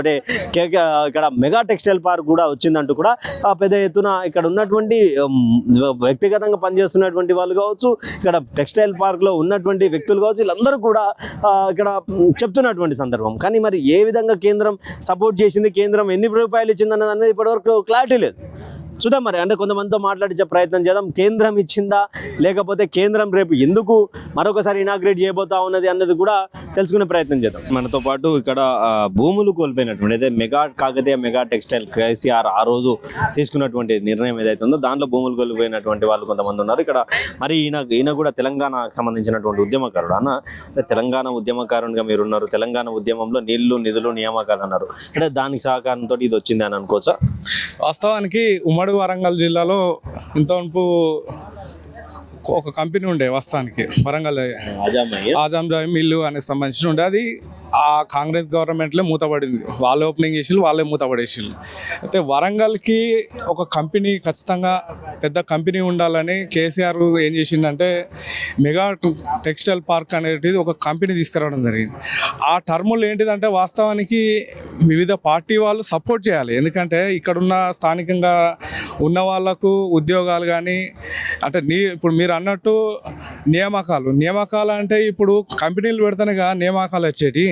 ఇక్కడ మెగా టెక్స్టైల్ పార్క్ కూడా వచ్చిందంటూ కూడా పెద్ద ఎత్తున ఇక్కడ ఉన్నటువంటి వ్యక్తిగతంగా పనిచేస్తున్నటువంటి వాళ్ళు కావచ్చు, ఇక్కడ టెక్స్టైల్ పార్క్లో ఉన్నటువంటి వ్యక్తులు కావచ్చు, వీళ్ళందరూ కూడా ఇక్కడ చెప్తున్నటువంటి సందర్భం. కానీ మరి ఏ విధంగా కేంద్రం సపోర్ట్ చేసింది, కేంద్రం ఎన్ని రూపాయలు ఇచ్చింది అన్నది ఇప్పటివరకు క్లారిటీ లేదు. చూద్దాం మరి, అంటే కొంతమందితో మాట్లాడించే ప్రయత్నం చేద్దాం. కేంద్రం ఇచ్చిందా లేకపోతే కేంద్రం రేపు ఎందుకు మరొకసారి ఇనాగ్రేట్ చేయబోతా ఉన్నది అన్నది కూడా తెలుసుకునే ప్రయత్నం చేద్దాం. మనతో పాటు ఇక్కడ భూములు కోల్పోయినటువంటి అయితే కాకతీయ మెగా టెక్స్టైల్ కేసీఆర్ ఆ రోజు తీసుకున్నటువంటి నిర్ణయం ఏదైతే ఉందో దాంట్లో భూములు కోల్పోయినటువంటి వాళ్ళు కొంతమంది ఉన్నారు ఇక్కడ. మరి ఈయన కూడా తెలంగాణకు సంబంధించినటువంటి ఉద్యమకారుడు అన్న. తెలంగాణ ఉద్యమకారునిగా మీరు ఉన్నారు, తెలంగాణ ఉద్యమంలో నీళ్లు నిధులు నియామకాలు అన్నారు, అంటే దానికి సహకారంతో ఇది వచ్చింది అని అనుకోవచ్చా? వాస్తవానికి ఉమ్మడి వరంగల్ జిల్లాలో ఇంతవరకు ఒక కంపెనీ ఉండే వాస్తవానికి వరంగల్ ఆజాంజాయి మిల్లు అనే సంబంధించి ఉండే. అది ఆ కాంగ్రెస్ గవర్నమెంట్లో మూతపడింది. వాళ్ళే ఓపెనింగ్ చేసిళ్ళు, వాళ్ళే మూతపడేసిళ్ళు. అయితే వరంగల్కి ఒక కంపెనీ ఖచ్చితంగా పెద్ద కంపెనీ ఉండాలని కేసీఆర్ ఏం చేసిందంటే మెగా టెక్స్టైల్ పార్క్ అనేది ఒక కంపెనీ తీసుకురావడం జరిగింది. ఆ టర్ములు ఏంటిదంటే వాస్తవానికి వివిధ పార్టీ వాళ్ళు సపోర్ట్ చేయాలి. ఎందుకంటే ఇక్కడున్న స్థానికంగా ఉన్న వాళ్ళకు ఉద్యోగాలు కానీ అంటే ఇప్పుడు మీరు అన్నట్టు నియామకాలు అంటే ఇప్పుడు కంపెనీలు పెడితేనేగా నియామకాలు వచ్చేటి.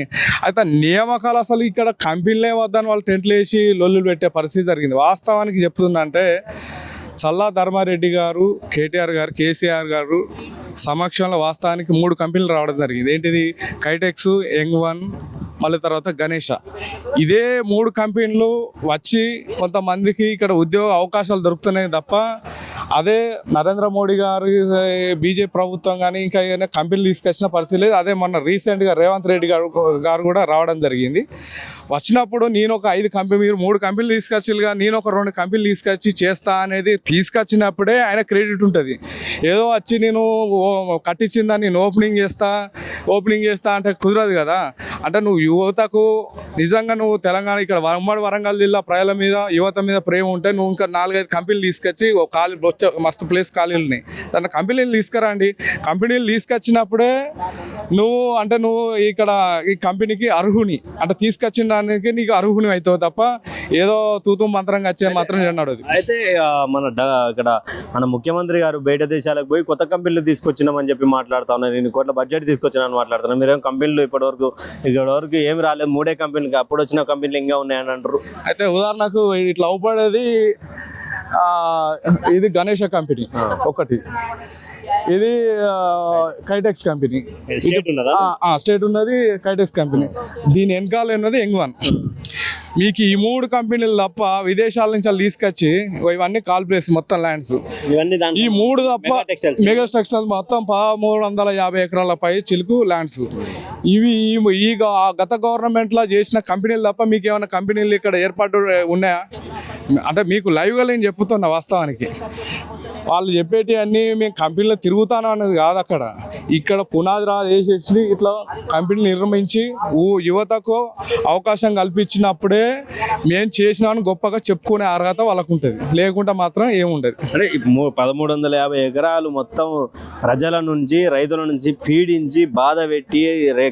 అయితే నియామకాలు అసలు ఇక్కడ కంపెనీలే వద్దని వాళ్ళు టెంట్లు వేసి లొల్లులు పెట్టే పరిస్థితి జరిగింది. వాస్తవానికి చెప్తుందంటే చల్లా ధర్మారెడ్డి గారు, కేటీఆర్ గారు, కేసీఆర్ గారు సమక్షంలో వాస్తవానికి 3 కంపెనీలు రావడం జరిగింది. ఏంటిది? కైటెక్స్, యంగ్ వన్, మళ్ళీ తర్వాత గణేష. ఇదే 3 కంపెనీలు వచ్చి కొంతమందికి ఇక్కడ ఉద్యోగ అవకాశాలు దొరుకుతున్నాయి తప్ప అదే నరేంద్ర మోడీ గారు బీజేపీ ప్రభుత్వం కానీ ఇంకా ఏదైనా కంపెనీలు తీసుకొచ్చిన పరిస్థితి లేదు. అదే మొన్న రీసెంట్గా రేవంత్ రెడ్డి గారు కూడా రావడం జరిగింది. వచ్చినప్పుడు నేను ఒక 5 కంపెనీ, మీరు 3 కంపెనీలు తీసుకొచ్చిగా నేను ఒక 2 కంపెనీలు తీసుకొచ్చి చేస్తా అనేది తీసుకొచ్చినప్పుడే ఆయన క్రెడిట్ ఉంటుంది. ఏదో వచ్చి నేను కట్టించిందని నేను ఓపెనింగ్ చేస్తా అంటే కుదరదు కదా. అంటే నువ్వు యువతకు నిజంగా నువ్వు తెలంగాణ ఇక్కడ ఉమ్మడి వరంగల్ జిల్లా ప్రజల మీద యువత మీద ప్రేమ ఉంటే నువ్వు ఇంకా 4-5 కంపెనీలు తీసుకొచ్చి మస్తు ప్లేస్ ఖాళీలని దాని కంపెనీలు తీసుకురండి. కంపెనీలు తీసుకొచ్చినప్పుడే నువ్వు ఇక్కడ ఈ కంపెనీకి అర్హుని అంటే తీసుకొచ్చిన దానికి నీకు అర్హుని అవుతావు తప్ప ఏదో తూతూ మంత్రంగా వచ్చే మాత్రం అన్నాడు. అయితే ఇక్కడ మన ముఖ్యమంత్రి గారు బయట దేశాలకు పోయి కొత్త కంపెనీలు తీసుకొచ్చినామని చెప్పి మాట్లాడుతా ఉన్నారు. నేను కోట్ల బడ్జెట్ తీసుకొచ్చినాను మాట్లాడుతున్నాను. మీరేం కంపెనీలు ఇప్పటివరకు ఏం రాలేదు, 3 కంపెనీలు అప్పుడు వచ్చిన కంపెనీలు ఇంకా ఉన్నాయని అంటారు. అయితే ఉదాహరణకు ఇట్లా అవుపడేది ఇది గణేష కంపెనీ ఒకటి, ఇది కైటెక్స్ కంపెనీ స్టేట్ ఉన్నది, కైటెక్స్ కంపెనీ. దీని వెనకాల ఉన్నది యంగ్ వన్. మీకు ఈ 3 కంపెనీలు తప్ప విదేశాల నుంచి వాళ్ళు తీసుకొచ్చి ఇవన్నీ కాల్ ప్లేస్ మొత్తం ల్యాండ్స్ ఈ 3 తప్ప మెగా టెక్స్టైల్స్ మొత్తం 1350 ఎకరాల పై చిలుకు ల్యాండ్స్. ఇవి ఈ గత గవర్నమెంట్లో చేసిన కంపెనీలు తప్ప మీకు ఏమైనా కంపెనీలు ఇక్కడ ఏర్పాటు ఉన్నాయా? అంటే మీకు లైవ్గా నేను చెప్తున్నా. వాస్తవానికి వాళ్ళు చెప్పేటి అన్నీ మేము కంపెనీలో తిరుగుతాను అనేది కాదు. ఇక్కడ పునాది వేసేసి ఇట్లా కంపెనీలు నిర్మించి యువతకు అవకాశం కల్పించినప్పుడే మేము చేసినామని గొప్పగా చెప్పుకునే అర్హత వాళ్ళకు ఉంటుంది. లేకుంటే మాత్రం ఏముండదు. అంటే 1350 ఎకరాలు మొత్తం ప్రజల నుంచి రైతుల నుంచి పీడించి బాధ పెట్టి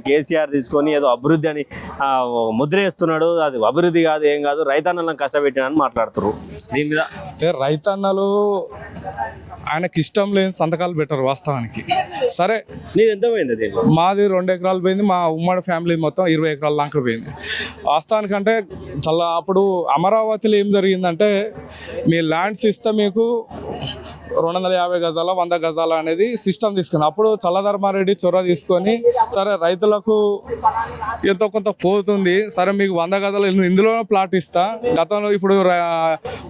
కేసీఆర్ తీసుకొని ఏదో అభివృద్ధి అని ముద్ర వేస్తున్నాడు. అది అభివృద్ధి కాదు, ఏం కాదు, రైతన్నలను కష్టపెట్టినని మాట్లాడుతున్నారు. దీని మీద రైతన్నలు ఆయనకి ఇష్టం లేని సంతకాలు పెట్టరు. వాస్తవానికి సరే నీది ఎంత పోయింది? మాది 2 ఎకరాలు పోయింది. మా ఉమ్మడి ఫ్యామిలీ మొత్తం 20 ఎకరాల దాకా పోయింది. వాస్తవానికంటే చాలా అప్పుడు అమరావతిలో ఏం జరిగిందంటే మీ ల్యాండ్స్ ఇస్తే మీకు 250 గజాల 100 గజాల అనేది సిస్టమ్ తీసుకుని అప్పుడు చల్లధర్మారెడ్డి చొరవ తీసుకొని సరే రైతులకు ఎంతో కొంత పోతుంది, సరే మీకు 100 గజాలు ఇందులోనే ప్లాట్ ఇస్తా, గతంలో ఇప్పుడు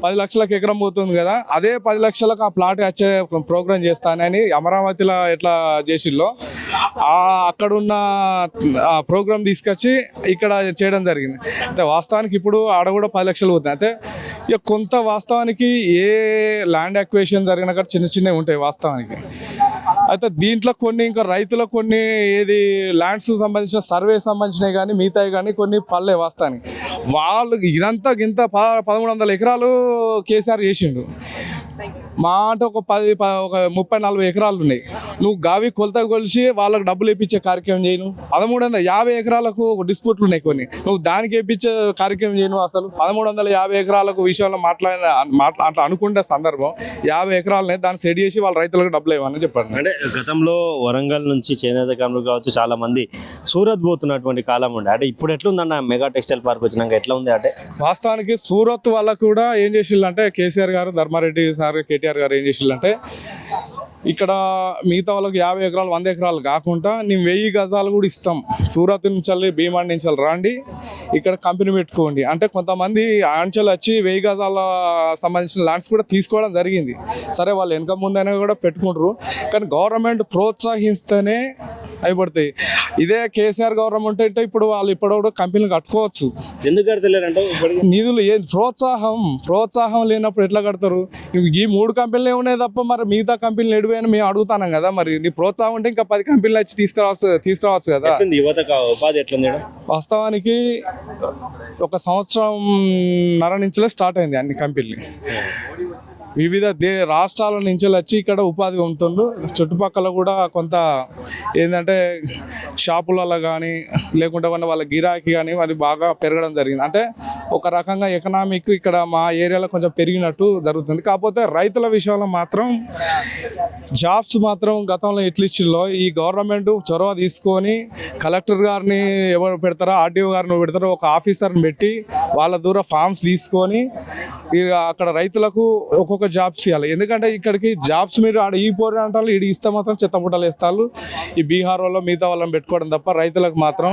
10 లక్షలకు ఎకరం పోతుంది కదా, అదే 10 లక్షలకు ఆ ప్లాట్ వచ్చే ప్రోగ్రామ్ చేస్తానని అమరావతిలో ఎట్లా చేసిల్లో అక్కడున్న ప్రోగ్రామ్ తీసుకొచ్చి ఇక్కడ చేయడం జరిగింది. అయితే వాస్తవానికి ఇప్పుడు ఆడ కూడా 10 లక్షలు పోతుంది. అయితే ఇక కొంత వాస్తవానికి ఏ ల్యాండ్ అక్వేషన్ జరిగిన చిన్న చిన్నవి ఉంటాయి వాస్తవానికి. అయితే దీంట్లో కొన్ని ఇంకా రైతులకు కొన్ని ఏది ల్యాండ్స్ సంబంధించిన సర్వే సంబంధించినవి కానీ మిగతాయి కానీ కొన్ని పల్లె వాస్తవానికి వాళ్ళు ఇదంతా 1300 ఎకరాలు కేసీఆర్ చేసిండు. మా అంటే ఒక 30-40 ఎకరాలు ఉన్నాయి. నువ్వు గావి కొలత కొలిసి వాళ్ళకి డబ్బులు ఇప్పించే కార్యక్రమం చేయను. 1350 ఎకరాలకు డిస్ప్యూట్లు ఉన్నాయి కొన్ని, నువ్వు దానికి ఇప్పించే కార్యక్రమం చేయను. అసలు 1350 ఎకరాలకు విషయంలో అట్లా అనుకుంటే సందర్భం 50 ఎకరాలనే దాన్ని సెట్ చేసి వాళ్ళ రైతులకు డబ్బులు ఇవ్వని చెప్పండి. అంటే గతంలో వరంగల్ నుంచి చేనేత కార్మికులు కావచ్చు చాలా మంది సూరత్ పోతున్నటువంటి కాలం ఉండే. అంటే ఇప్పుడు ఎట్లుందన్న మెగా టెక్స్టైల్ పార్క్ వచ్చినాక ఎట్లా ఉంది? అంటే వాస్తవానికి సూరత్ వాళ్ళకు కూడా ఏం చేసిల్లంటే కేసీఆర్ గారు, ధర్మారెడ్డి సార్, కేటీఆర్ గారు ఏం చేసిల్లంటే ఇక్కడ మిగతా వాళ్ళకి 50 ఎకరాలు 100 ఎకరాలు కాకుండా నేను 1000 గజాలు కూడా ఇస్తాం, సూరత్ నుంచి భీమాండ్ నుంచి రండి ఇక్కడ కంపెనీ పెట్టుకోండి అంటే కొంతమంది ఆంచలు వచ్చి 1000 గజాల సంబంధించిన ల్యాండ్స్ కూడా తీసుకోవడం జరిగింది. సరే వాళ్ళు వెనక ముందైనా కూడా పెట్టుకుంటారు, కానీ గవర్నమెంట్ ప్రోత్సహిస్తేనే అయిపడతాయి. ఇదే కేసీఆర్ గవర్నమెంట్ అంటే ఇప్పుడు వాళ్ళు ఇప్పుడు కంపెనీలు కట్టుకోవచ్చు. ఎందుకు కడతలేరంటే నిధులు ప్రోత్సాహం లేనప్పుడు ఎట్లా కడతారు? ఈ 3 కంపెనీలే ఉన్నాయి తప్ప మరి మిగతా కంపెనీలు ఎడిపోయినా మేము అడుగుతాం కదా. మరి నీ ప్రోత్సాహం ఉంటే ఇంకా 10 కంపెనీలు వచ్చి తీసుకురావచ్చు కదా. యువత ఉపాధి ఎట్లుంది? వాస్తవానికి 1 సంవత్సరం నుంచే స్టార్ట్ అయింది అన్ని కంపెనీలు. వివిధ రాష్ట్రాల నుంచి వచ్చి ఇక్కడ ఉపాధి ఉంటుండ్రు. చుట్టుపక్కల కూడా కొంత ఏంటంటే షాపులలో కానీ లేకుంటే వాళ్ళ గిరాకీ కానీ అది బాగా పెరగడం జరిగింది. అంటే ఒక రకంగా ఎకనామిక్ ఇక్కడ మా ఏరియాలో కొంచెం పెరిగినట్టు జరుగుతుంది. కాకపోతే రైతుల విషయంలో మాత్రం జాబ్స్ మాత్రం గతంలో ఎట్లా ఇచ్చిల్లో ఈ గవర్నమెంట్ చొరవ తీసుకొని కలెక్టర్ గారిని ఎవరు పెడతారో, ఆర్డీఓ గారిని పెడతారో, ఒక ఆఫీసర్ని పెట్టి వాళ్ళ ద్వారా ఫామ్స్ తీసుకొని అక్కడ రైతులకు ఒక్కొక్క జాబ్స్ ఇవ్వాలి. ఎందుకంటే ఇక్కడికి జాబ్స్ మీరు ఆడ ఈ పోరే అంటారు, ఇడి ఇస్తే మాత్రం చెత్తపుట్టలు వేస్తారు. ఈ బీహార్ వాళ్ళు మిగతా వాళ్ళని పెట్టుకోవడం తప్ప రైతులకు మాత్రం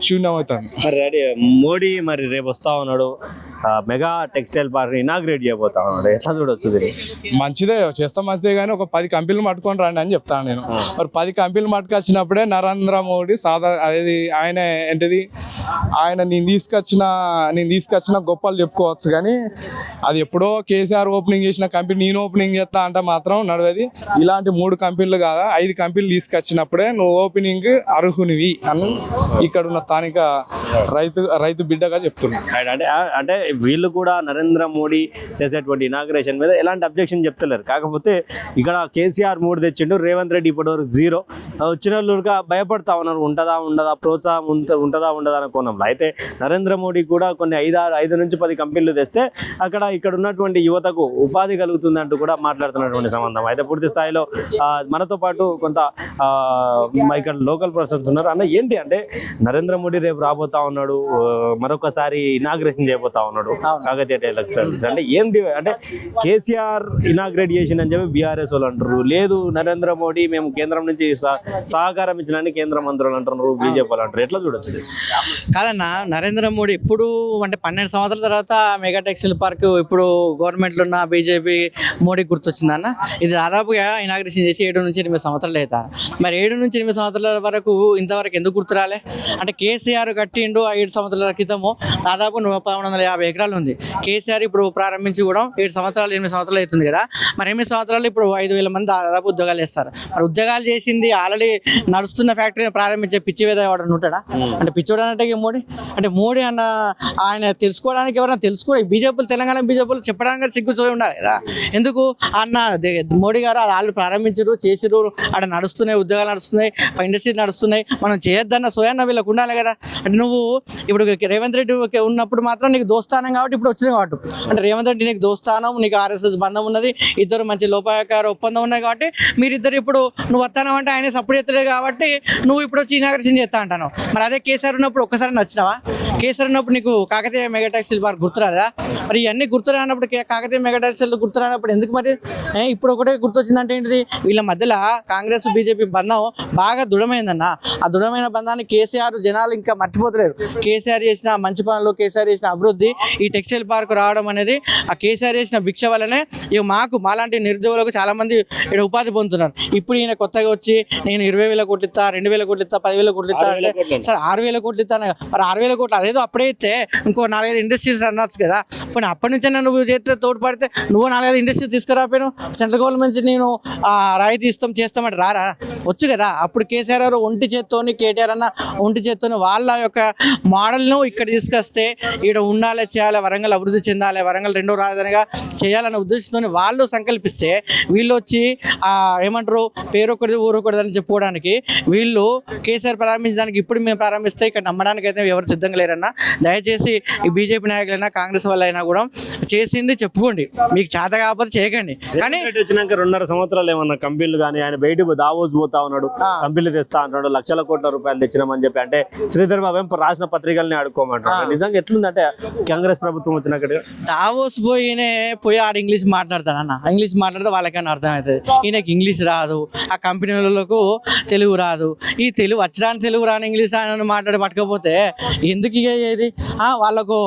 శూన్యం అవుతుంది. మరి మోడీ మరి రేపు వస్తా ఉన్నాడు, మెగా టెక్స్టైల్ పార్క్ ఇనాగ్రేట్ చేయబోతా ఉన్నాడు. ఎట్లా చూడొచ్చు? మంచిదే, చేస్తే మంచిదే, కానీ ఒక 10 కంపెనీలు పట్టుకొని రండి అని చెప్తాను నేను. మరి 10 కంపెనీలు పట్టుకొచ్చినప్పుడే నరేంద్ర మోడీ అది ఆయన ఏంటిది ఆయన నేను తీసుకొచ్చిన గొప్పలు చెప్పుకోవచ్చు. కానీ అది ఎప్పుడో కేసీఆర్ ఓపెనింగ్ చేసిన కంపెనీ నేను ఓపెనింగ్ చేస్తా అంటే మాత్రం నడవది. ఇలాంటి 3 కంపెనీలు కాదా 5 కంపెనీలు తీసుకొచ్చినప్పుడే నువ్వు ఓపెనింగ్ అర్హునివి అని ఇక్కడ ఉన్న స్థానిక రైతు బిడ్డగా చెప్తున్నాను. అంటే వీళ్ళు కూడా నరేంద్ర మోడీ చేసేటువంటి ఇనాగ్రేషన్ మీద ఎలాంటి అబ్జెక్షన్ చెప్తలేరు. కాకపోతే ఇక్కడ కేసీఆర్ 3 తెచ్చిండు, రేవంత్ రెడ్డి ఇప్పటివరకు 0. వచ్చిన వాళ్ళుగా భయపడతా ఉన్నారు, ఉండదా ప్రోత్సాహం ఉంటుందా అనే కోణంలో. అయితే నరేంద్ర మోడీ కూడా కొన్ని 5 నుంచి 10 కంపెనీలు తెస్తే ఇక్కడ ఉన్నటువంటి యువతకు ఉపాధి కలుగుతుందంటూ కూడా మాట్లాడుతున్నటువంటి సంబంధం. అయితే పూర్తి స్థాయిలో మనతో పాటు కొంత ఇక్కడ లోకల్ పర్సన్స్ ఉన్నారు. అన్న ఏంటి అంటే నరేంద్ర మోడీ రేపు రాబోతా ఉన్నాడు, మరొకసారి ఇనాగ్రేషన్ చేయబోతా ఉన్నాడు కాకతీయ ఎలక్షన్స్. అంటే ఏంటి అంటే కేసీఆర్ ఇనాగ్రేట్ చేసిన అని చెప్పి బీఆర్ఎస్ వాళ్ళు అంటారు, లేదు నరేంద్ర మోడీ మేము కేంద్రం నుంచి సహకారం ఇచ్చినని కేంద్ర మంత్రులు అంటున్నారు, బీజేపీ వాళ్ళు అంటారు. ఎట్లా చూడొచ్చు? కాదన్నా, నరేంద్ర మోడీ ఇప్పుడు అంటే 12 సంవత్సరాల తర్వాత మెగా టెక్స్టైల్ పార్క్ ఇప్పుడు గవర్నమెంట్లో ఉన్న బీజేపీ మోడీ గుర్తొచ్చిందన్న. ఇది దాదాపుగా ఇనాగ్రేషన్ చేసి 7 నుంచి 8 సంవత్సరాలు అవుతా. మరి 7 నుంచి 8 సంవత్సరాల వరకు ఇంతవరకు ఎందుకు గుర్తురాలే? అంటే కేసీఆర్ కట్టిండు 5 సంవత్సరాల క్రితము దాదాపు 1350 ఎకరాలు ఉంది. కేసీఆర్ ఇప్పుడు ప్రారంభించి కూడా 8 సంవత్సరాలు 8 సంవత్సరాలు అవుతుంది కదా. మరి 8 సంవత్సరాలు ఇప్పుడు 5000 మంది దాదాపు ఉద్యోగాలు చేస్తారు. మరి ఉద్యోగాలు చేసింది ఆల్రెడీ నడుస్తున్న ఫ్యాక్టరీని ప్రారంభించే పిచ్చి వేద ఎవడన్నా ఉంటాడా? అంటే పిచ్చోడు అంటే మోడీ అన్న ఆయన తెలుసుకోవడానికి ఎవరైనా బీజేపీలు తెలంగాణ బీజేపీలు చెప్పడానికి సిగ్గుచోయి ఉండాలి కదా. ఎందుకు అన్న మోడీ గారు అది వాళ్ళు ప్రారంభించారు, చేసిరు, అక్కడ నడుస్తున్నాయి, ఉద్యోగాలు నడుస్తున్నాయి, ఇండస్ట్రీ నడుస్తున్నాయి, మనం చేయొద్దన్న సోయన్న వీళ్ళకు ఉండాలి కదా. అంటే నువ్వు ఇప్పుడు రేవంత్ రెడ్డి ఉన్నప్పుడు మాత్రం నీకు దోస్తానం కాబట్టి ఇప్పుడు వచ్చినాయి కాబట్టి, అంటే రేవంత్ రెడ్డి నీకు దోస్తానం, నీకు ఆర్ఎస్ఎస్ బంధం ఉన్నది, ఇద్దరు మంచి లోపాయకార ఒప్పందం ఉన్నాయి కాబట్టి మీరిద్దరు ఇప్పుడు నువ్వు వస్తాను అంటే ఆయన సపోర్ట్ చేస్తలేదు కాబట్టి నువ్వు ఇప్పుడు వచ్చి ఇనాగ్రేషన్ చేస్తా అంటాను. మరి అదే కేసీఆర్ ఉన్నప్పుడు ఒక్కసారి నచ్చినావా? కేసీఆర్ ఉన్నప్పుడు నీకు కాకతీయ మెగా టెక్స్టైల్ పార్క్ గుర్తురాదా? మరి ఇవన్నీ గుర్తురానప్పుడు కాకతీయ మెగా టెక్స్టైల్ గుర్తురానప్పుడు ఎందుకు మరి ఇప్పుడు ఒకటే గుర్తొచ్చిందంటే ఏంటిది? వీళ్ళ మధ్యలో కాంగ్రెస్ బీజేపీ బంధం బాగా దృఢమైందన్న. ఆ దృఢమైన బంధాన్ని కేసీఆర్ జనాలు ఇంకా మర్చిపోతలేరు. కేసీఆర్ చేసిన మంచి పనులు, కేసీఆర్ చేసిన అభివృద్ధి, ఈ టెక్స్టైల్ పార్క్ రావడం అనేది ఆ కేసీఆర్ చేసిన భిక్ష వల్లనే ఇక మాలాంటి నిరుద్యోగులకు చాలా మంది ఇక్కడ ఉపాధి పొందుతున్నారు. ఇప్పుడు ఈయన కొత్తగా వచ్చి నేను 20,000 కోట్లు ఇస్తా, 2,000 కోట్లు ఇస్తా, 10,000 కోట్లు ఇస్తా అంటే సరే 6,000 కోట్లు ఇస్తాను. మరి 6,000 కోట్లు అదేదో అప్పుడే ఇస్తే ఇంకో 4-5 ఇండస్ట్రీస్ అనొచ్చు కదా. పోనీ అప్పటి నుంచి నువ్వు చేస్తే తోడ్పడితే నువ్వు 4-5 ఇండస్ట్రీస్ తీసుకురాపోయాను. సెంట్రల్ గవర్నమెంట్ నుంచి నేను రాయితీ చేస్తామంటే రారా? వచ్చు కదా. అప్పుడు కేసీఆర్ గారు ఒంటి చేత్తోని, కేటీఆర్ అన్న ఒంటి చేత్తోని వాళ్ళ యొక్క మోడల్ను ఇక్కడ తీసుకొస్తే ఇక్కడ ఉండాలి, చేయాలి, వరంగల్ అభివృద్ధి చెందాలి, వరంగల్ రెండో రాజధానిగా చేయాలన్న ఉద్దేశంతో వాళ్ళు సంకల్పిస్తే వీళ్ళు వచ్చి ఏమంటారు పేరొకరిది ఊరొకరిది అని చెప్పుకోవడానికి వీళ్ళు కేసీఆర్ ప్రారంభించడానికి ఇప్పుడు మేము ప్రారంభిస్తే ఇక్కడ నమ్మడానికి అయితే ఎవరు సిద్ధంగా లేరన్నా. దయచేసి ఈ బీజేపీ నాయకులైనా కాంగ్రెస్ వాళ్ళైనా కూడా చేసింది చెప్పుకోండి, మీకు చేత కాకపోతే చేయకండి. కానీ వచ్చినాక 2.5 సంవత్సరాలు ఏమన్నా కంపెనీలు కానీ ఆయన బయటకు దావోస్ పోతా ఉన్నాడు, కంపెనీలు తెస్తా అంటున్నాడు, లక్షల కోట్ల రూపాయలు తెచ్చినామని చెప్పి. అంటే శ్రీధర్ బాబు ఏం రాసిన పత్రికల్ని ఆడుకోమంటారు. నిజంగా ఎట్లుందంటే కాంగ్రెస్ ప్రభుత్వం వచ్చినాక దావోస్ పోయి ఆడ ఇంగ్లీష్ మాట్లాడతాడన్న, ఇంగ్లీష్ మాట్లాడితే వాళ్ళకైనా అర్థం అవుతుంది. ఈయనకి ఇంగ్లీష్ రాదు, ఆ కంపెనీలకు తెలుగు రాదు. ఈ తెలుగు వచ్చడానికి తెలుగు రాని ఇంగ్లీష్ రాని మాట్లాడి పట్టుకపోతే ఎందుకు ఇది? వాళ్ళకు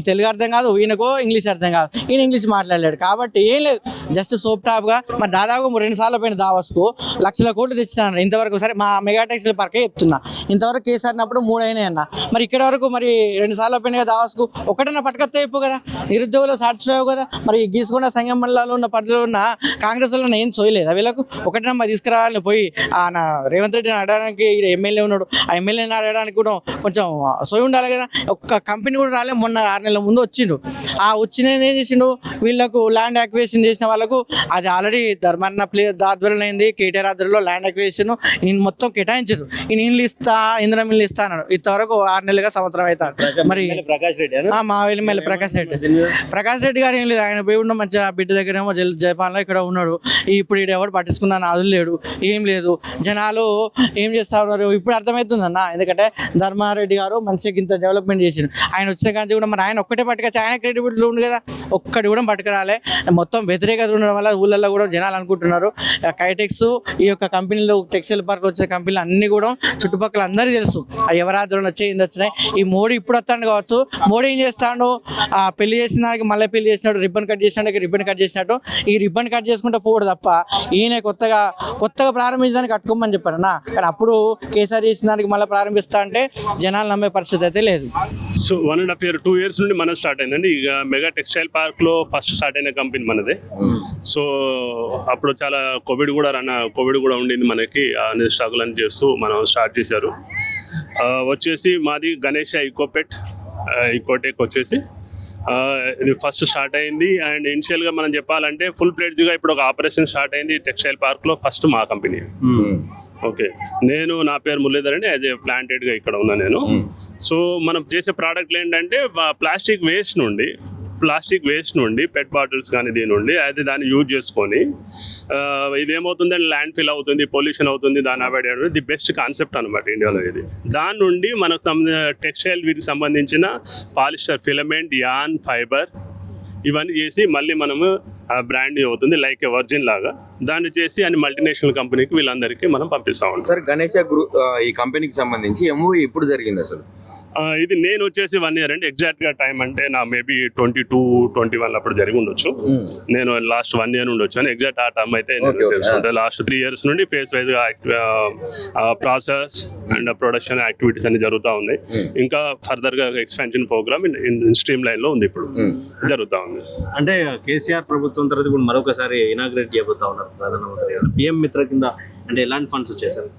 తెలుగు అర్థం కాదు, ఈయనకు ఇంగ్లీష్ అర్థం కాదు, ఈయన ఇంగ్లీష్ మాట్లాడలేడు. కాబట్టి ఏం లేదు, జస్ట్ సోప్ టాప్గా మరి దాదాపు 2 సార్లు పోయిన దావోస్కు లక్షల కోట్లు తెచ్చినాను ఇంతవరకు. సరే మా మెగా టెక్స్టైల్ పార్కే చెప్తున్నా, ఇంతవరకు కేసీఆర్ అన్నప్పుడు 3 అయినాయి అన్న. మరి ఇక్కడ వరకు మరి 2 సార్లు పోయిన దావోస్కు ఒకటన్నా పట్టుకొస్తే అయిపో కదా, నిరుద్యోగులు సాటిస్ఫై అవ్వ కదా. మరి గీసుకున్న సంఘం మండలాల్లో ఉన్న పరిధిలో ఉన్న కాంగ్రెస్ వల్ల ఏం చేయలేదు వీళ్ళకు. ఒకటన్నా మరి తీసుకురావాలని పోయి నా రేవంత్ రెడ్డిని అడగడానికి ఎమ్మెల్యే ఉన్నాడు, ఆ ఎమ్మెల్యేని అడగడానికి కూడా కొంచెం సోయి ఉండాలి కదా. ఒక్క కంపెనీ కూడా రాలే, మొన్న 6 నెలల ముందు వచ్చిండు. వచ్చినది ఏం చేసిండు, వీళ్ళకు ల్యాండ్ అక్విజిషన్ చేసిన వాళ్ళకు అది ఆల్రెడీ ధర్మన్న ఆధ్వర్యంలో అయింది, కేటీఆర్ ఆధ్వర్యంలో ల్యాండ్ అక్విజిషన్ ఈయన మొత్తం కేటాయించారు. ఈయన ఇల్లు ఇస్తా, ఇంద్రం ఇల్లు ఇస్తా అన్నాడు. ఇంతవరకు 6 నెలలుగా సంవత్సరం అవుతారు. మరి ప్రకాష్ రెడ్డి మా ఎమ్మెల్యే ప్రకాష్ రెడ్డి గారు ఏం లేదు, ఆయన పోయి ఉన్న మంచిగా బిడ్డ దగ్గర ఏమో జయపాల్లో ఇక్కడ ఉన్నాడు. ఇప్పుడు ఈడు ఎవరు పట్టించుకున్నా నాదులు లేడు, ఏం లేదు. జనాలు ఏం చేస్తా ఉన్నారు ఇప్పుడు అర్థమవుతుందన్న. ఎందుకంటే ధర్మారెడ్డి గారు మంచిగా ఇంత డెవలప్మెంట్ చేసిండు. ఆయన వచ్చిన కానీ కూడా మరి ఆయన ఒక్కటే పట్టుకొచ్చి ఆయన క్రెడిబిలిటీ ఉంది కదా, ఒక్కటి కూడా పట్టుకురాలే. మొత్తం వ్యతిరేకత ఉండడం వల్ల ఊళ్ళల్లో కూడా జనాలు అనుకుంటున్నారు కైటెక్స్ ఈ యొక్క కంపెనీలు టెక్స్టైల్ పార్క్ వచ్చిన కంపెనీలు అన్నీ కూడా చుట్టుపక్కల అందరికీ తెలుసు ఎవరి ఆధ్వర్యంలో వచ్చాయి ఏంది వచ్చినాయి. ఈ మోడీ ఇప్పుడు వస్తాడు కావచ్చు, మోడీ ఏం చేస్తాడు, పెళ్లి చేసిన దానికి మళ్ళీ పెళ్లి చేసినట్టు, రిబ్బన్ కట్ చేసినట్టు రిబ్బన్ కట్ చేసినట్టు ఈ రిబ్బన్ కట్ చేసుకుంటే పోడు తప్ప ఈయన కొత్తగా ప్రారంభించడానికి కట్టుకోమని చెప్పాడు నా. కానీ అప్పుడు కేసీఆర్ చేసిన దానికి మళ్ళీ ప్రారంభిస్తా అంటే జనాలు నమ్మే పరిస్థితి అయితే లేదు. సో 1.5 year 2 years నుండి మనది స్టార్ట్ అయిందండి. ఇక మెగా టెక్స్టైల్ పార్క్ లో ఫస్ట్ స్టార్ట్ అయిన కంపెనీ మనదే. సో అప్పుడు చాలా కోవిడ్ కూడా ఉండింది మనకి, అన్ని స్ట్రగుల్ అని చేస్తూ మనం స్టార్ట్ చేశారు. వచ్చేసి మాది గణేష్ ఈకోటెక్ వచ్చేసి ఇది ఫస్ట్ స్టార్ట్ అయింది. అండ్ ఇనిషియల్గా మనం చెప్పాలంటే ఫుల్ ప్లేడ్జ్గా ఇప్పుడు ఒక ఆపరేషన్ స్టార్ట్ అయింది టెక్స్టైల్ పార్క్లో. ఫస్ట్ మా కంపెనీ. ఓకే, నా పేరు మురళీధర్ అండి, యాజ్ ఏ ప్లాంటెడ్గా ఇక్కడ ఉన్నా నేను. సో మనం చేసే ప్రోడక్ట్లు ఏంటంటే ప్లాస్టిక్ వేస్ట్ నుండి పెట్ బాటిల్స్ కానీ దీని నుండి అయితే దాన్ని యూజ్ చేసుకొని ఇదేమవుతుందంటే ల్యాండ్ ఫిల్ అవుతుంది, పొల్యూషన్ అవుతుంది, దాన్ని అవాయిడ్ చేయడం ది బెస్ట్ కాన్సెప్ట్ అనమాట ఇండియాలో ఇది. దాని నుండి మనకు టెక్స్టైల్ వీటికి సంబంధించిన పాలిస్టర్ ఫిలమెంట్, యాన్, ఫైబర్ ఇవన్నీ చేసి మళ్ళీ మనము బ్రాండ్ అవుతుంది లైక్ ఏ వర్జిన్ లాగా. దాన్ని చేసి అని మల్టీనేషనల్ కంపెనీకి వీళ్ళందరికీ మనం పంపిస్తా ఉంటాం. సార్ గణేష్ గ్రూప్ ఈ కంపెనీకి సంబంధించి ఎంఓయూ ఎప్పుడు జరిగింది అసలు? ఇది నేను వచ్చేసి 1 year అండి. ఎగ్జాక్ట్గా టైం అంటే నా మేబీ 22-21 అప్పుడు జరిగి ఉండొచ్చు. నేను లాస్ట్ 1 year నుండి వచ్చాను. ఎగ్జాక్ట్ ఆ టైం అయితే నేను తెలుసుకుంటే లాస్ట్ 3 years నుండి ఫేస్ వైజ్గా ప్రాసెస్ అండ్ ప్రొడక్షన్ యాక్టివిటీస్ అన్ని జరుగుతూ ఉన్నాయి. ఇంకా ఫర్దర్గా ఎక్స్పాన్షన్ ప్రోగ్రామ్ స్ట్రీమ్ లైన్లో ఉంది, ఇప్పుడు జరుగుతూ ఉంది. అంటే కేసీఆర్ ప్రభుత్వం తర్వాత ఇప్పుడు మరొకసారి ఇనాగ్రేట్ చేయబోతా ఉన్నారు ప్రధానమంత్రి గారు. పిఎం మిత్ర కింద అంటే ఎలాంటి ఫండ్స్ వచ్చాయి సార్?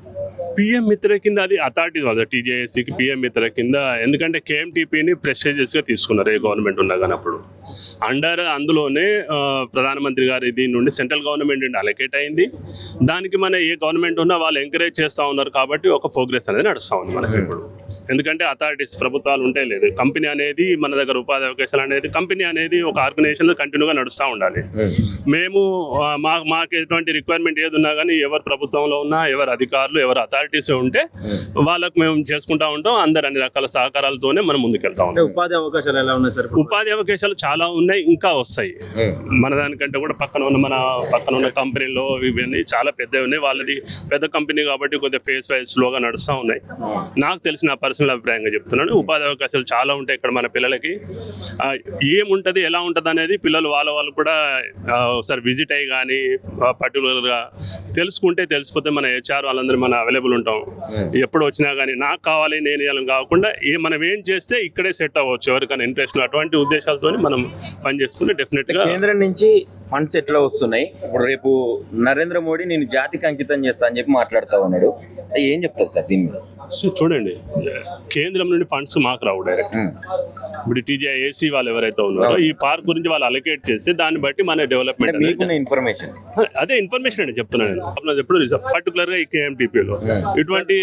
పిఎం మిత్ర కింద అది అథారిటీ కాదు, టీజేఎస్సీకి పిఎం మిత్ర కింద. ఎందుకంటే కేఎంటీపీని ప్రెస్టేజియస్గా తీసుకున్నారు ఏ గవర్నమెంట్ ఉన్నా కానీ. అప్పుడు అందులోనే ప్రధానమంత్రి గారి దీని నుండి సెంట్రల్ గవర్నమెంట్ నుండి అలొకేట్ అయింది. దానికి మన ఏ గవర్నమెంట్ ఉన్నా వాళ్ళు ఎంకరేజ్ చేస్తూ ఉన్నారు కాబట్టి ఒక ప్రోగ్రెస్ అనేది నడుస్తూ ఉంది మనకి ఇప్పుడు. ఎందుకంటే అథారిటీస్ ప్రభుత్వాలు ఉంటే లేదు, కంపెనీ అనేది మన దగ్గర ఉపాధి అవకాశాలు అనేది కంపెనీ అనేది ఒక ఆర్గనైజేషన్లో కంటిన్యూగా నడుస్తూ ఉండాలి. మేము మాకు ఎటువంటి రిక్వైర్మెంట్ ఏది ఉన్నా కానీ ఎవరు ప్రభుత్వంలో ఉన్నా, ఎవరు అధికారులు, ఎవరు అథారిటీస్ ఉంటే వాళ్ళకు మేము చేసుకుంటా ఉంటాం. అందరు అన్ని రకాల సహకారాలతోనే మనం ముందుకెళ్తా ఉంటాం. ఉపాధి అవకాశాలు ఎలా ఉన్నాయి సార్? ఉపాధి అవకాశాలు చాలా ఉన్నాయి, ఇంకా వస్తాయి. మన దానికంటే కూడా పక్కన ఉన్న కంపెనీలో ఇవన్నీ చాలా పెద్దవి ఉన్నాయి. వాళ్ళది పెద్ద కంపెనీ కాబట్టి కొద్దిగా ఫేస్ వైజ్ స్లోగా నడుస్తూ ఉన్నాయి. నాకు తెలిసిన పర్సనల్ అభిప్రాయంగా చెప్తున్నాను, ఉపాధి అవకాశాలు చాలా ఉంటాయి ఇక్కడ మన పిల్లలకి. ఏముంటుంది, ఎలా ఉంటుంది అనేది పిల్లలు వాళ్ళు కూడా ఒకసారి విజిట్ అయ్యి కానీ పర్టికులర్గా తెలుసుకుంటే తెలిసిపోతే మన హెచ్ఆర్ వాళ్ళందరూ మన అవైలబుల్ ఉంటాం. ఎప్పుడు వచ్చినా కానీ నాకు కావాలి నేను ఇవ్వాలని కాకుండా మనం ఏం చేస్తే ఇక్కడే సెట్ అవ్వచ్చు ఎవరికైనా ఇంట్రెస్ట్, అటువంటి ఉద్దేశాలతో మనం పనిచేసుకుంటే డెఫినెట్గా. కేంద్రం నుంచి ఫండ్స్ ఎట్లా వస్తున్నాయి? ఇప్పుడు రేపు నరేంద్ర మోడీ నేను జాతికి అంకితం చేస్తా అని చెప్పి మాట్లాడుతూ ఉన్నాడు, ఏం చెప్తారు సార్ దీని మీద? సో చూడండి, కేంద్రం నుండి ఫండ్స్ మాకు రావు డైరెక్ట్. ఇప్పుడు టీజీఐఏసీ వాళ్ళు ఎవరైతే ఉన్నారో ఈ పార్క్ గురించి వాళ్ళు అలొకేట్ చేస్తే దాన్ని బట్టి మన డెవలప్మెంట్ అనేది మీకున్న ఇన్ఫర్మేషన్ అదే ఇన్ఫర్మేషన్ అండి చెప్తున్నాను నేను. ఎప్పుడు పర్టికులర్ గా ఈ కేఎంటీపీలో ఇటువంటి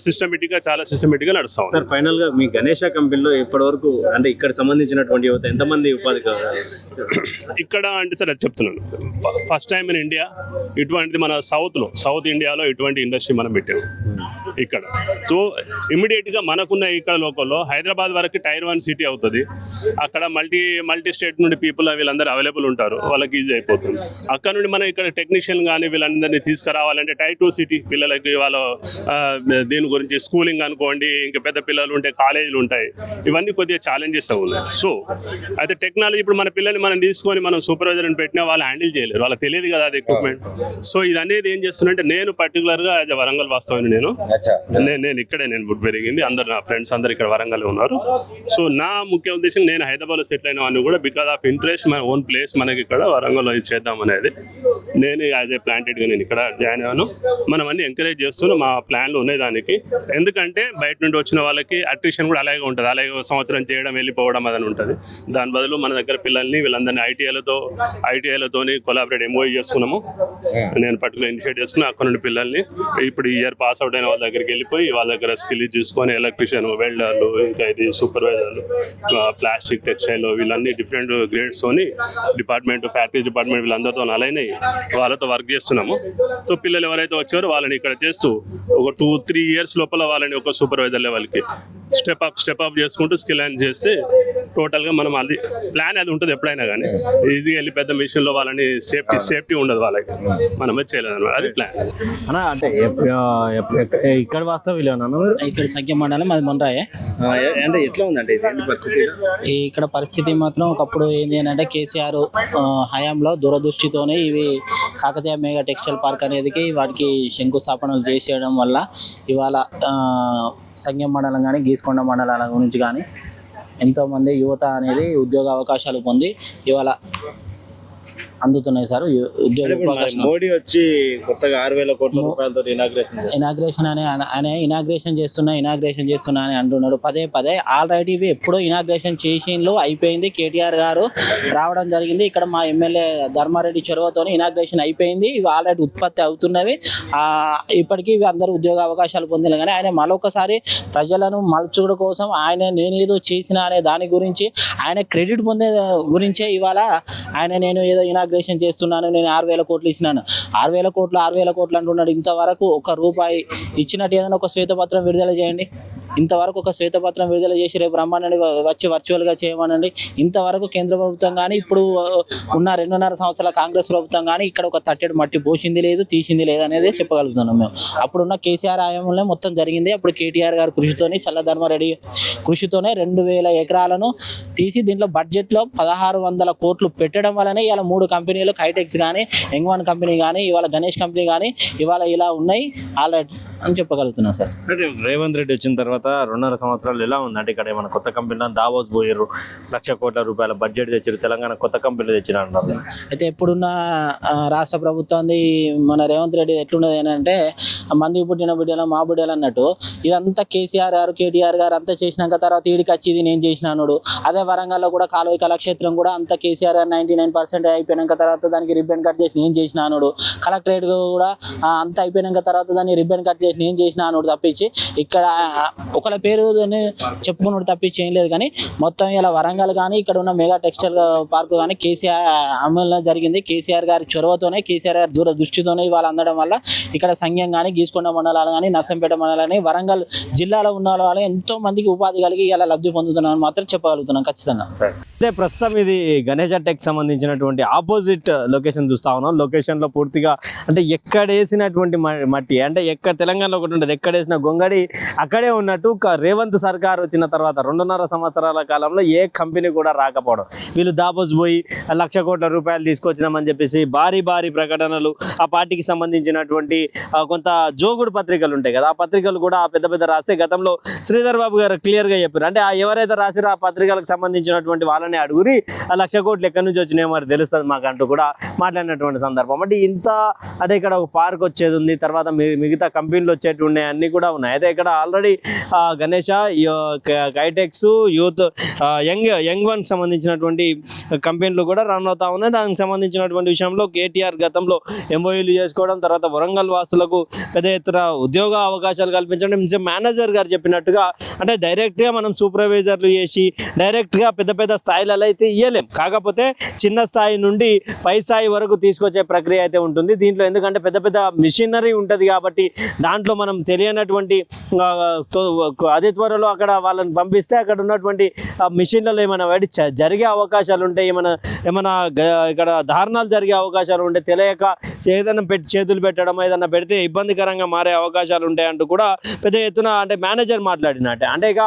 సిస్టమేటిక్ గా చాలా సిస్టమేటిక్ గా నడుస్తాం. సార్ ఫైనల్ గా మీ గణేష కంపెనీలో ఇప్పటి వరకు అంటే ఇక్కడ సంబంధించినటువంటి యువత ఎంతమంది ఉపాధి ఇక్కడ అంటే సార్ అది చెప్తున్నాను, ఫస్ట్ టైం ఇన్ ఇండియా ఇటువంటిది మన సౌత్ ఇండియాలో ఇటువంటి ఇండస్ట్రీ మనం పెట్టాము ఇక్కడ. సో ఇమ్మీడియట్ గా మనకున్న ఇక్కడ లోకల్లో హైదరాబాద్ వరకు టైర్ 1 సిటీ అవుతుంది. అక్కడ మల్టీ స్టేట్ నుండి పీపుల్ వీళ్ళందరూ అవైలబుల్ ఉంటారు, వాళ్ళకి ఈజీ అయిపోతుంది. అక్కడ నుండి మనం ఇక్కడ టెక్నీషియన్ కానీ వీళ్ళందరినీ తీసుకురావాలంటే టైర్ 2 సిటీ పిల్లలకి వాళ్ళ దీని గురించి స్కూలింగ్ అనుకోండి, ఇంకా పెద్ద పిల్లలు ఉంటే కాలేజీలు ఉంటాయి, ఇవన్నీ కొద్దిగా ఛాలెంజెస్ ఉన్నాయి. సో అయితే టెక్నాలజీ ఇప్పుడు మన పిల్లల్ని మనం తీసుకొని మనం సూపర్వైజర్ అని పెట్టినా వాళ్ళు హ్యాండిల్ చేయలేరు, వాళ్ళకి తెలియదు కదా అది ఎక్విప్మెంట్. సో ఇది అనేది ఏం చేస్తున్నంటే నేను పర్టికులర్గా యాజ్ వరంగల్ వాస్తవాన్ని నేను ఇక్కడే పెరిగింది, అందరు నా ఫ్రెండ్స్ అందరు ఇక్కడ వరంగల్ ఉన్నారు. సో నా ముఖ్య ఉద్దేశం నేను హైదరాబాద్లో సెటిల్ అయిన వాడిని కూడా because of interest my own place మనకి ఇక్కడ వరంగల్లో ఇది చేద్దాం అనేది నేను యాజ్ ఏ ప్లాంటెడ్గా నేను ఇక్కడ జాయిన్ అయ్యాను. మనం అన్ని ఎంకరేజ్ చేస్తున్నాం, మా ప్లాన్లు ఉన్నాయి దానికి. ఎందుకంటే బయట నుండి వచ్చిన వాళ్ళకి అట్రిషన్ కూడా అలాగే ఉంటుంది, అలాగే సంవత్సరం చేయడం వెళ్ళిపోవడం అదని ఉంటుంది. దాని బదులు మన దగ్గర పిల్లల్ని వీళ్ళందరినీ ఐటీఐలతోని కొలాబరేట్ ఎంఓఈ చేసుకున్నాము. నేను పర్టికులర్ ఇనిషియేట్ చేసుకుని అక్కడ నుండి పిల్లల్ని ఇప్పుడు ఈ ఇయర్ పాస్ అవుట్ అయిన వాళ్ళ దగ్గరికి వెళ్ళిపోయి వాళ్ళ దగ్గర స్కిల్ చూసుకొని ఎలక్ట్రీషియన్, వెల్డర్లు, ఇంకా ఇది సూపర్వైజర్లు, ప్లాస్టిక్, టెక్స్టైల్ వీళ్ళన్నీ డిఫరెంట్ గ్రేడ్స్తోని డిపార్ట్మెంట్, ఫ్యాక్టరీ డిపార్ట్మెంట్ వీళ్ళందరితో అలైన్ అయ్యి వాళ్ళతో వర్క్ చేస్తున్నాము. సో పిల్లలు ఎవరైతే వచ్చారో వాళ్ళని ఇక్కడ చేస్తూ ఒక 2-3 ఇయర్స్ లోపల వాళ్ళని ఒక సూపర్వైజర్ లెవెల్కి స్టెప్ అప్ చేసుకుంటూ స్కిల్ అండ్ చేస్తే టోటల్గా మనం అది ప్లాన్ అది ఉంటుంది ఎప్పుడైనా కానీ. ఈజీగా వెళ్ళి పెద్ద మిషన్లో వాళ్ళని సేఫ్టీ ఉండదు వాళ్ళకి, మనమే చేయలేదు అనమాట, అది ప్లాన్. అన్న అంటే ఇక్కడ వాస్తవం ఇక్కడ సంఖ్య మండలం అది మొండ్రాయే. అంటే ఎట్లా ఉందంటే పరిస్థితి ఇక్కడ పరిస్థితి మాత్రం ఒకప్పుడు ఏంది అని అంటే కేసీఆర్ హయాంలో దూరదృష్టితోనే ఇవి కాకతీయ మెగా టెక్స్టైల్ పార్క్ అనేది వాటికి శంకుస్థాపనలు చేసేయడం వల్ల ఇవాళ సంగం మండలం కానీ గీసుకొండ మండలాల గురించి కానీ ఎంతోమంది యువత అనేది ఉద్యోగ అవకాశాలు పొంది ఇవాళ అందుతున్నాయి సార్. మోడీ వచ్చి కొత్తగా 6,000 కోట్ల రూపాయలతో ఇనాగ్రేషన్ అని ఆయన ఇనాగ్రేషన్ చేస్తున్నా అని అంటున్నాడు పదే. ఆల్రెడీ ఇవి ఎప్పుడో ఇనాగ్రేషన్ చేసిండ్లు అయిపోయింది. కేటీఆర్ గారు రావడం జరిగింది, ఇక్కడ మా ఎమ్మెల్యే ధర్మారెడ్డి చొరవతో ఇనాగ్రేషన్ అయిపోయింది. ఇవి ఆల్రెడీ ఉత్పత్తి అవుతున్నవి. ఇప్పటికీ ఇవి అందరూ ఉద్యోగ అవకాశాలు పొందిన కానీ ఆయన మరొకసారి ప్రజలను మలచుడు కోసం నేనేదో చేసిన అనే దాని గురించి ఆయన క్రెడిట్ పొందే గురించే ఇవాళ నేను ఏదో ఇనాగ్రేషన్ చేస్తున్నాను, నేను 6,000 కోట్లు ఇచ్చినాను. 6,000 కోట్లు అంటున్నాడు. ఇంతవరకు ఒక రూపాయి ఇచ్చినట్టు ఏదైనా ఒక శ్వేతపత్రం విడుదల చేయండి. ఇంతవరకు ఒక శ్వేతపత్రం విడుదల చేసి రేపు రమ్మనండి, వచ్చి వర్చువల్గా చేయమనండి. ఇంతవరకు కేంద్ర ప్రభుత్వం కానీ ఇప్పుడు ఉన్న 2.5 సంవత్సరాల కాంగ్రెస్ ప్రభుత్వం కానీ ఇక్కడ ఒక తట్టెడు మట్టి పోసింది లేదు, తీసింది లేదు అనేది చెప్పగలుగుతున్నాం మేము. అప్పుడున్న కేసీఆర్ హయాంలో మొత్తం జరిగింది. అప్పుడు కేటీఆర్ గారి కృషితోని, చల్లధర్మారెడ్డి కృషితోనే 2,000 ఎకరాలను తీసి దీంట్లో బడ్జెట్లో 1,600 కోట్లు పెట్టడం వల్లనే ఇవాళ 3 కంపెనీలు హైటెక్స్ కానీ, ఎంగ్వాన్ కంపెనీ కానీ, ఇవాళ గణేష్ కంపెనీ కానీ ఇవాళ ఇలా ఉన్నాయి ఆల్రెడీ అని చెప్పగలుగుతున్నాం సార్. రేవంత్ రెడ్డి వచ్చిన తర్వాత 2.5 సంవత్సరాలు ఎలా ఉంది అంటే ఇక్కడ ఏమైనా కొత్త కంపెనీలో దావోస్ పోయారు, 1,00,000 కోట్ల రూపాయల బడ్జెట్ తెచ్చారు, తెలంగాణ కొత్త కంపెనీలు తెచ్చిన అన్నారు. అయితే ఇప్పుడున్న రాష్ట్ర ప్రభుత్వాన్ని మన రేవంత్ రెడ్డి ఎట్లున్నది ఏంటంటే మంది పుట్టిన బిడ్డలు మా బిడ్డలు అన్నట్టు ఇదంతా కేసీఆర్ గారు, కేటీఆర్ గారు అంతా చేసినాక తర్వాత ఈడికి వచ్చి ఇది నేను చేసినాడు. అదే వరంగల్లో కూడా కాలువ కళాక్షేత్రం కూడా అంత కేసీఆర్ గారు 99% అయిపోయినాక తర్వాత దానికి రిబ్బన్ కట్ చేసి నేను చేసినాడు. కలెక్టరేట్ కూడా అంత అయిపోయినాక తర్వాత దాన్ని రిబ్బన్ కట్ చేసి నేను చేసినాడు తప్పించి ఇక్కడ ఒకళ్ళ పేరు చెప్పుకున్నాడు తప్పించి ఏం లేదు. కానీ మొత్తం ఇలా వరంగల్ కానీ ఇక్కడ ఉన్న మెగా టెక్స్టైల్ పార్క్ కానీ కేసీఆర్ అమలు జరిగింది. కేసీఆర్ గారి చొరవతోనే, కేసీఆర్ గారి దూరదృష్టితోనే ఇవాళ అందడం వల్ల ఇక్కడ సంఘం కానీ, గీసుకొండ మండలాలు కానీ, నర్సంపేట మండలాన్ని, వరంగల్ జిల్లాలో ఉన్న వాళ్ళు ఎంతో మందికి ఉపాధి కలిగి ఇలా లబ్ధి పొందుతున్నామని మాత్రం చెప్పగలుగుతున్నాం ఖచ్చితంగా. అయితే ప్రస్తుతం ఇది గణేష టెక్ సంబంధించినటువంటి ఆపోజిట్ లొకేషన్ చూస్తా ఉన్నాం. లొకేషన్లో పూర్తిగా అంటే ఎక్కడేసినటువంటి మట్టి అంటే తెలంగాణలో ఒకటి ఉంటుంది, ఎక్కడేసిన గొంగడి అక్కడే ఉన్నట్టు చెప్పినట్టు రేవంత్ సర్కార్ వచ్చిన తర్వాత 2.5 సంవత్సరాల కాలంలో ఏ కంపెనీ కూడా రాకపోవడం, వీళ్ళు దాబోస్ పోయి 1,00,000 కోట్ల రూపాయలు తీసుకొచ్చినామని చెప్పేసి భారీ ప్రకటనలు, ఆ పార్టీకి సంబంధించినటువంటి కొంత జోగుడు పత్రికలు ఉంటాయి కదా, ఆ పత్రికలు కూడా పెద్ద రాస్తే గతంలో శ్రీధర్ బాబు గారు క్లియర్గా చెప్పారు. అంటే ఎవరైతే రాసిరో ఆ పత్రికలకు సంబంధించినటువంటి వాళ్ళని అడుగురి 1,00,000 కోట్లు ఎక్కడి నుంచి వచ్చినాయో మరి తెలుస్తుంది మాకంటూ కూడా మాట్లాడినటువంటి సందర్భం. అంటే అంటే ఇక్కడ ఒక పార్క్ వచ్చేది ఉంది, తర్వాత మిగతా కంపెనీలు వచ్చేటి ఉన్నాయి, అన్నీ కూడా ఉన్నాయి. అయితే ఇక్కడ already Ganesha, Kitex, youth, young one సంబంధించినటువంటి కంపెనీలు కూడా రన్ అవుతా ఉన్నాయి. దానికి సంబంధించినటువంటి విషయంలో కేటీఆర్ గతంలో ఎంఓయూలు చేసుకోవడం, తర్వాత వరంగల్ వాసులకు పెద్ద ఎత్తున ఉద్యోగ అవకాశాలు కల్పించడం, మేనేజర్ గారు చెప్పినట్టుగా అంటే డైరెక్ట్గా మనం సూపర్వైజర్లు చేసి డైరెక్ట్గా పెద్ద స్థాయిలలో అయితే ఇవ్వలేం. కాకపోతే చిన్న స్థాయి నుండి పై స్థాయి వరకు తీసుకొచ్చే ప్రక్రియ అయితే ఉంటుంది దీంట్లో. ఎందుకంటే పెద్ద మిషనరీ ఉంటుంది కాబట్టి దాంట్లో మనం తెలియనటువంటి అదే త్వరలో అక్కడ వాళ్ళని పంపిస్తే అక్కడ ఉన్నటువంటి మిషన్లలో ఏమైనా వాడి జరిగే అవకాశాలు ఉంటాయి, ఏమైనా ఇక్కడ దారుణాలు జరిగే అవకాశాలు ఉంటాయి, తెలియక ఏదైనా చేతులు పెట్టడం, ఏదైనా పెడితే ఇబ్బందికరంగా మారే అవకాశాలు ఉంటాయి అంటూ కూడా పెద్ద ఎత్తున అంటే మేనేజర్ మాట్లాడినట్టే. అంటే ఇక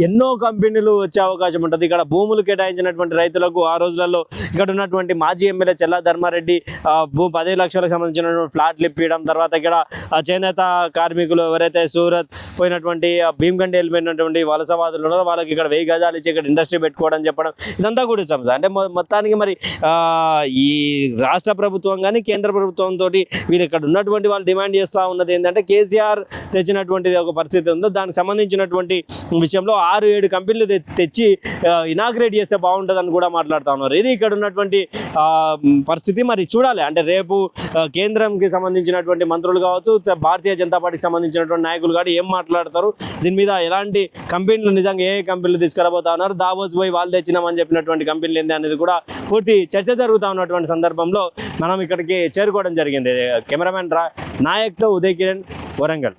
ఎన్నో కంపెనీలు వచ్చే అవకాశం ఉంటుంది. ఇక్కడ భూములు కేటాయించినటువంటి రైతులకు ఆ రోజులలో ఇక్కడ ఉన్నటువంటి మాజీ ఎమ్మెల్యే చెల్లా ధర్మారెడ్డి 10 లక్షలకు సంబంధించినటువంటి ఫ్లాట్లు ఇప్పించడం, తర్వాత ఇక్కడ చేనేత కార్మికులు ఎవరైతే సూరత్ పోయినటువంటి భీమ్గండి వెళ్ళిపోయినటువంటి వలసవాదులు ఉన్నారో వాళ్ళకి ఇక్కడ 1000 గజాలు ఇచ్చి ఇక్కడ ఇండస్ట్రీ పెట్టుకోవడం చెప్పడం, ఇదంతా కూడా సమస్య. అంటే మొత్తానికి మరి ఈ రాష్ట్ర ప్రభుత్వం కానీ కేంద్ర ప్రభుత్వంతో వీళ్ళు ఇక్కడ ఉన్నటువంటి వాళ్ళు డిమాండ్ చేస్తూ ఉన్నది ఏంటంటే కేసీఆర్ తెచ్చినటువంటిది ఒక పరిస్థితి ఉందో దానికి సంబంధించినటువంటి విషయంలో 6-7 కంపెనీలు తెచ్చి ఇనాగ్రేట్ చేస్తే బాగుంటుందని కూడా మాట్లాడుతూ ఉన్నారు. ఇది ఇక్కడ ఉన్నటువంటి పరిస్థితి. మరి చూడాలి అంటే రేపు కేంద్రంకి సంబంధించినటువంటి మంత్రులు కావచ్చు, భారతీయ జనతా పార్టీకి సంబంధించినటువంటి నాయకులు కానీ ఏం మాట్లాడతారు, దీని మీద ఎలాంటి కంపెనీలు నిజంగా ఏ కంపెనీలు తీసుకురాబోతా ఉన్నారు, దావోస్ పోయి వాళ్ళు తెచ్చినామని చెప్పినటువంటి కంపెనీలు ఏంది అనేది కూడా పూర్తి చర్చ జరుగుతూ ఉన్నటువంటి సందర్భంలో మనం ఇక్కడికి చేరుకోవడం జరిగింది. కెమెరామెన్ నాయక్తో ఉదయ్ కిరణ్, వరంగల్.